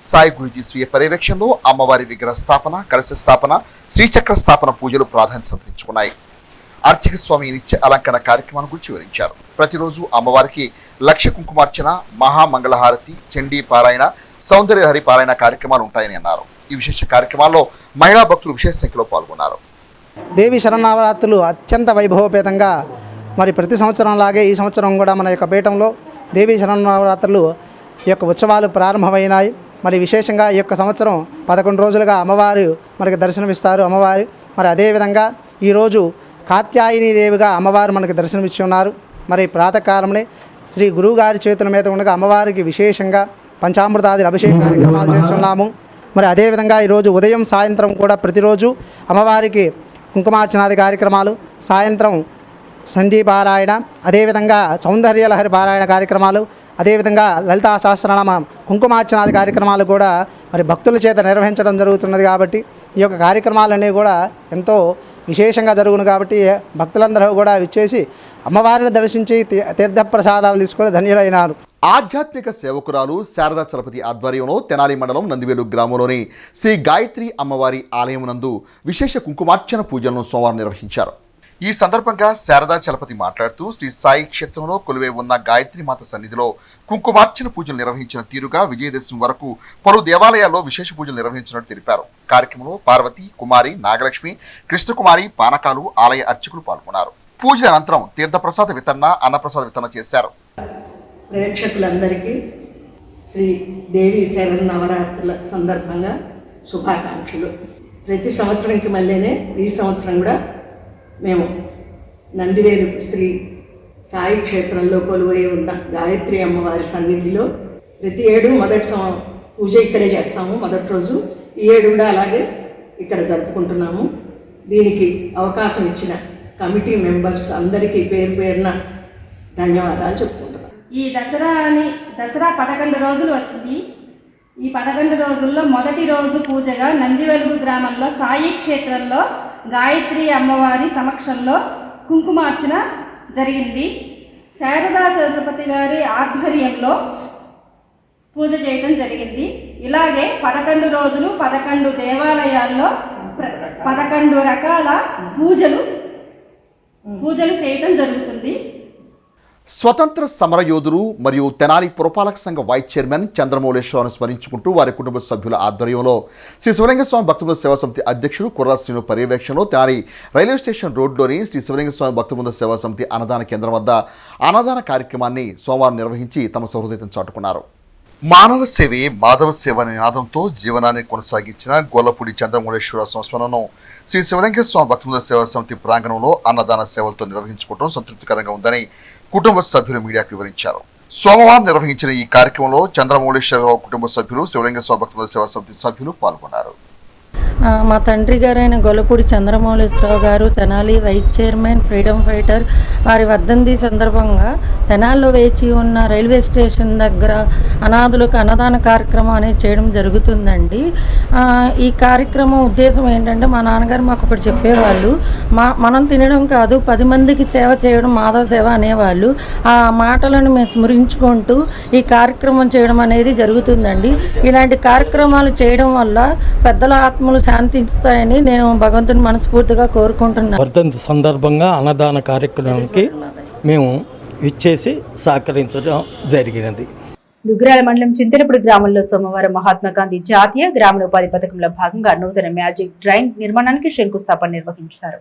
సాయి గురుజీ స్వీయ పర్యవేక్షణలో అమ్మవారి విగ్రహ స్థాపన, కలశ స్థాపన, శ్రీచక్ర స్థాపన పూజలు ప్రాధాన్యత సంతరించుకున్నాయి. అర్చక స్వామి నిత్య అలంకరణ కార్యక్రమాన్ని గురించి వివరించారు. ప్రతిరోజు అమ్మవారికి లక్ష కుంకుమార్చన, మహామంగళహారతి, చండీ పారాయణ, సౌందర్యహరి పారాయణ కార్యక్రమాలు ఉంటాయని అన్నారు. ఈ విశేష కార్యక్రమాల్లో మహిళా భక్తులు విశేష సంఖ్యలో పాల్గొన్నారు. దేవి శరన్నవరాత్రులు అత్యంత వైభవపేతంగా మరి ప్రతి సంవత్సరం లాగే ఈ సంవత్సరం కూడా మన యొక్క పీఠంలో దేవి శరన్నవరాత్రులు ఈ యొక్క ఉత్సవాలు ప్రారంభమైనాయి. మరి విశేషంగా ఈ యొక్క సంవత్సరం 11 రోజులుగా అమ్మవారు మనకి దర్శనమిస్తారు. అమ్మవారు మరి అదేవిధంగా ఈరోజు కాత్యాయని దేవిగా అమ్మవారు మనకి దర్శనమిచ్చి ఉన్నారు. మరి ప్రాతకాలంలో శ్రీ గురువుగారి చేతుల మీద ఉండగా అమ్మవారికి విశేషంగా పంచామృతాది అభిషేక కార్యక్రమాలు చేస్తున్నాము. మరి అదేవిధంగా ఈరోజు ఉదయం సాయంత్రం కూడా ప్రతిరోజు అమ్మవారికి కుంకుమార్చనాది కార్యక్రమాలు, సాయంత్రం సంధ్యపారాయణ, అదేవిధంగా సౌందర్యలహరి పారాయణ కార్యక్రమాలు, అదేవిధంగా లలితా సహస్రనామ కుంకుమార్చనాది కార్యక్రమాలు కూడా మరి భక్తుల చేత నిర్వహించడం జరుగుతున్నది. కాబట్టి ఈ యొక్క కార్యక్రమాలన్నీ కూడా ఎంతో విశేషంగా జరుగును. కాబట్టి భక్తులందరూ కూడా విచ్చేసి అమ్మవారిని దర్శించి తీర్థప్రసాదాలు తీసుకొని ధన్యులైనారు. ఆధ్యాత్మిక సేవకురాలు శారదా చలపతి ఆధ్వర్యంలో తెనాలి మండలం నందివేలు గ్రామంలోని శ్రీ గాయత్రి అమ్మవారి ఆలయం నందు విశేష కుంకుమార్చన పూజలను సోమవారం నిర్వహించారు. ఈ సందర్భంగా శారదా చలపతి మాట్లాడుతూ శ్రీ సాయి క్షేత్రంలో కొలువై ఉన్న గాయత్రి మాత సన్నిధిలో కుంకుమార్చన పూజలు నిర్వహించిన తీరుగా విజయదశమి వరకు పలు దేవాలయాల్లో విశేష పూజలు నిర్వహించినట్టు తెలిపారు. కార్యక్రమంలో పార్వతి, కుమారి, నాగలక్ష్మి, కృష్ణకుమారి, పానకాలు, ఆలయ అర్చకులు పాల్గొన్నారు. పూజల అనంతరం తీర్థప్రసాద వితరణ, అన్నప్రసాద వితరణ చేశారు. ప్రేక్షకులందరికీ శ్రీ దేవి శరన్నవరాత్రుల సందర్భంగా శుభాకాంక్షలు. ప్రతి సంవత్సరంకి మళ్ళీనే ఈ సంవత్సరం కూడా మేము నందివేలు శ్రీ సాయి క్షేత్రంలో కొలువై ఉన్న గాయత్రి అమ్మవారి సన్నిధిలో ప్రతి ఏడు మొదటి పూజ ఇక్కడే చేస్తాము. మొదటి రోజు ఈ ఏడు కూడా అలాగే ఇక్కడ జరుపుకుంటున్నాము. దీనికి అవకాశం ఇచ్చిన కమిటీ మెంబర్స్ అందరికీ పేరు పేరున ధన్యవాదాలు చెప్పుకుంటున్నాం. ఈ దసరా 11 రోజులు వచ్చింది. ఈ 11 రోజుల్లో మొదటి రోజు పూజగా నందివెలుగు గ్రామంలో సాయి క్షేత్రంలో గాయత్రి అమ్మవారి సమక్షంలో కుంకుమార్చన జరిగింది. శారదా చలపతి గారి ఆధ్వర్యంలో పూజ చేయడం జరిగింది. ఇలాగే 11 రోజులు 11 దేవాలయాల్లో 11 రకాల పూజలు చేయడం జరుగుతుంది. స్వతంత్ర సమరయోధులు మరియు తెనాలి పురపాలక సంఘ వైస్ చైర్మన్ చంద్రమౌళేశ్వరరావును స్మరించుకుంటూ వారి కుటుంబ సభ్యుల ఆధ్వర్యంలో శ్రీ శివలింగస్వామి భక్తబృంద సేవా సమితి అధ్యక్షుడు కుర్రా శ్రీను పర్యవేక్షణలో తెనాలి రైల్వే స్టేషన్ రోడ్లోని శ్రీ శివలింగస్వామి భక్తబృంద సేవా సమితి అన్నదాన కేంద్రం వద్ద అన్నదాన కార్యక్రమాన్ని సోమవారం నిర్వహించి తమ సౌహృదయతను చాటుకున్నారు. మానవ సేవే మాధవ సేవ అనే నినాదంతో జీవనాన్ని కొనసాగించిన గొల్లపూడి చంద్రమౌళేశ్వరరావు సంస్మరణను శ్రీ శివలింగస్వామి భక్తబృంద సేవా సమితి ప్రాంగణంలో అన్నదాన సేవలతో నిర్వహించుకోవడం సంతృప్తికరంగా ఉందని కుటుంబ సభ్యులు మీడియాకు వివరించారు. సోమవారం నిర్వహించిన ఈ కార్యక్రమంలో చంద్రమౌళేశ్వరరావు కుటుంబ సభ్యులు, శివలింగస్వామి భక్తుల సేవా సమితి సభ్యులు పాల్గొన్నారు. మా తండ్రి గారైన గొల్లపూడి చంద్రమౌళేశ్వరరావు గారు Tenali vice chairman, freedom fighter, వారి వర్ధంతి సందర్భంగా తెనాలిలో వేచి ఉన్న రైల్వే స్టేషన్ దగ్గర అనాథులకు అన్నదాన కార్యక్రమం అనేది చేయడం జరుగుతుందండి. ఈ కార్యక్రమం ఉద్దేశం ఏంటంటే మా నాన్నగారు మాకు ఒకటి చెప్పేవాళ్ళు, మనం తినడం కాదు 10 మందికి సేవ చేయడం మాధవ సేవ అనేవాళ్ళు. ఆ మాటలను మేము స్మరించుకుంటూ ఈ కార్యక్రమం చేయడం అనేది జరుగుతుందండి. ఇలాంటి కార్యక్రమాలు చేయడం వల్ల పెద్దల ఆత్మలు శాంతిస్తాయని నేను భగవంతుని మనస్ఫూర్తిగా కోరుకుంటున్నాను. వర్ధంతి సందర్భంగా అన్నదాన కార్యక్రమానికి మేము ఇచ్చేసి సహకరించడం జరిగినది. దుగ్గిరాల మండలం చింతలపూడి గ్రామంలో సోమవారం మహాత్మా గాంధీ జాతీయ గ్రామీణ ఉపాధి పథకంలో భాగంగా నూతన మ్యాజిక్ డ్రైన్ నిర్మాణానికి శంకుస్థాపన నిర్వహించారు.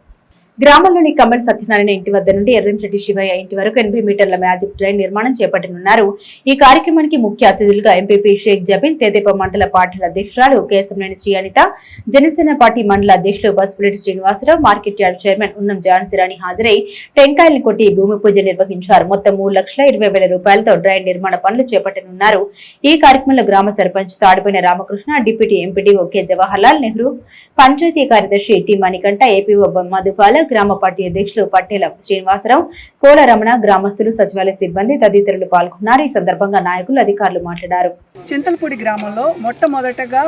గ్రామంలోని కమల్ సత్యనారాయణ ఇంటి వద్ద నుండి ఎర్రంశెట్టి శివయ్య ఇంటి వరకు 80 మీటర్ల మ్యాజిక్ డ్రైన్ నిర్మాణం చేపట్టనున్నారు. ఈ కార్యక్రమానికి ముఖ్య అతిథులుగా ఎంపీపీ షేక్ జబీల్, తెదేపా మండల పార్టీల అధ్యక్షురాలు కేశంనేని శ్రీ అనిత, జనసేన పార్టీ మండల అధ్యక్షులు బస్పులేటి శ్రీనివాసరావు, మార్కెట్ యార్డ్ చైర్మన్ ఉన్నం ఝాన్సీరాణి హాజరై టెంకాయలను కొట్టి భూమి పూజ నిర్వహించారు. మొత్తం 3,20,000 రూపాయలతో డ్రైన్ నిర్మాణ పనులు చేపట్టనున్నారు. ఈ కార్యక్రమంలో గ్రామ sarpanch Tadipoyina Ramakrishna, deputy MPDO K Jawaharlal Nehru, panchayat కార్యదర్శి టి మణికంఠ, ఏపీఓ మధుపాల, గ్రామ పార్టీ అధ్యక్షులు పట్టేల శ్రీనివాసరావు, కోల రమణ, గ్రామస్తులు, సచివాలయ సిబ్బంది తదితరులు పాల్గొన్నారు. ఈ సందర్భంగా నాయకులు, అధికారులు మాట్లాడారు. చింతలపూడి గ్రామంలో మొట్టమొదటగా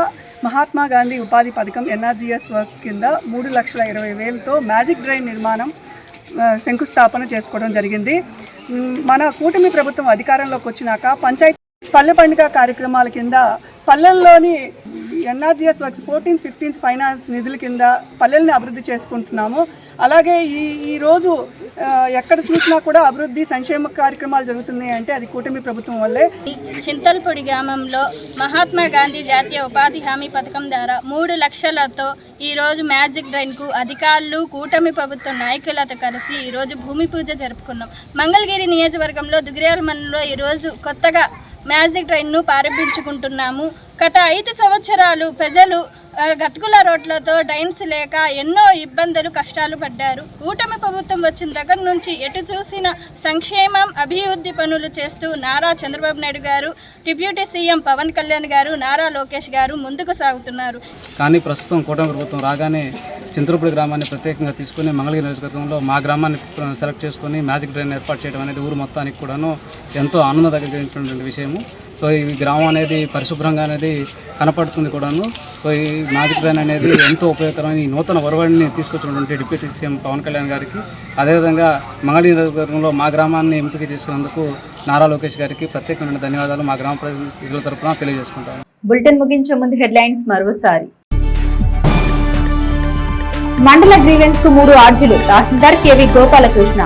మహాత్మా గాంధీ ఉపాధి పథకం NRGS వర్క్ కింద 3,20,000తో మ్యాజిక్ డ్రైన్ నిర్మాణం శంకుస్థాపన చేసుకోవడం జరిగింది. మన కూటమి ప్రభుత్వం అధికారంలోకి వచ్చినాక పంచాయతీ పల్లె పండుగ కార్యక్రమాల కింద పల్లెల్లోని NRGS works 14th, 15th finance నిధుల కింద పల్లెల్ని అభివృద్ధి చేసుకుంటున్నాము. అలాగే ఈ రోజు ఎక్కడ చూసినా కూడా అభివృద్ధి సంక్షేమ కార్యక్రమాలు జరుగుతున్నాయి అంటే అది కూటమి ప్రభుత్వం వల్లే. చింతలపూడి గ్రామంలో మహాత్మా గాంధీ జాతీయ ఉపాధి హామీ పథకం ద్వారా 3 లక్షలతో ఈరోజు మ్యాజిక్ డ్రైన్కు అధికారులు, కూటమి ప్రభుత్వ నాయకులతో కలిసి ఈరోజు భూమి పూజ జరుపుకున్నాం. మంగళగిరి నియోజకవర్గంలో దుగిర్యాల మండలంలో ఈరోజు కొత్తగా మ్యాజిక్ డ్రైన్ను ప్రారంభించుకుంటున్నాము. గత 5 సంవత్సరాలు ప్రజలు గతుకుల రోడ్లతో డ్రైన్స్ లేక ఎన్నో ఇబ్బందులు, కష్టాలు పడ్డారు. కూటమి ప్రభుత్వం వచ్చిన దగ్గర నుంచి ఎటు చూసిన సంక్షేమం, అభివృద్ధి పనులు చేస్తూ నారా చంద్రబాబు నాయుడు గారు, డిప్యూటీ సీఎం పవన్ కళ్యాణ్ గారు, నారా లోకేష్ గారు ముందుకు సాగుతున్నారు. కానీ ప్రస్తుతం కూటమి ప్రభుత్వం రాగానే చింతలపూడి గ్రామాన్ని ప్రత్యేకంగా తీసుకుని మంగళగిరి నియోజకవర్గంలో మా గ్రామాన్ని సెలెక్ట్ చేసుకుని మ్యాజిక్ డ్రైన్ ఏర్పాటు చేయడం అనేది ఊరు మొత్తానికి కూడాను ఎంతో ఆనందకరమైనటువంటి విషయము. సో ఈ గ్రామం అనేది పరిశుభ్రంగా అనేది కనపడుతుంది కూడాను. సో ఈ మ్యాజిక్ డ్రైన్ అనేది ఎంతో ఉపయోగకరమైన ఈ నూతన ఒరవడిని తీసుకొచ్చినటువంటి డిప్యూటీ సీఎం పవన్ కళ్యాణ్ గారికి, అదేవిధంగా మంగళగిరి నియోజకవర్గంలో మా గ్రామాన్ని ఎంపిక చేసినందుకు నారా లోకేష్ గారికి ప్రత్యేకమైన ధన్యవాదాలు మా గ్రామ ప్రజల తరఫున తెలియజేసుకుంటాను. బులెటిన్ ముగించే ముందు హెడ్లైన్స్ మరోసారి. మండల గ్రీవెన్స్ కు 3 ఆర్జీలు, తహసీల్దార్ కేవి గోపాలకృష్ణ.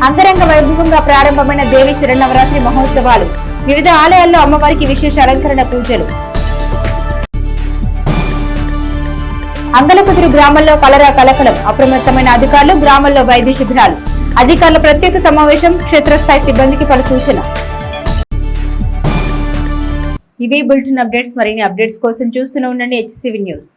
అంగరంగ వైభవంగా ప్రారంభమైన దేవి శరన్నవరాత్రి మహోత్సవాలు, వివిధ ఆలయాల్లో అమ్మవారికి విశేష అలంకరణ పూజలు. అంగలకుదురు గ్రామంలో కలరా కలకలం, అప్రమత్తమైన అధికారులు, గ్రామంలో వైద్య శిబిరాలు. అధికారుల ప్రత్యేక సమావేశం, క్షేత్రస్థాయి సిబ్బందికి పలు సూచన. ఇవి బులెటిన్ అప్డేట్స్. మరిన్ని అప్డేట్స్ కోసం చూస్తూనే ఉండండి HCV న్యూస్.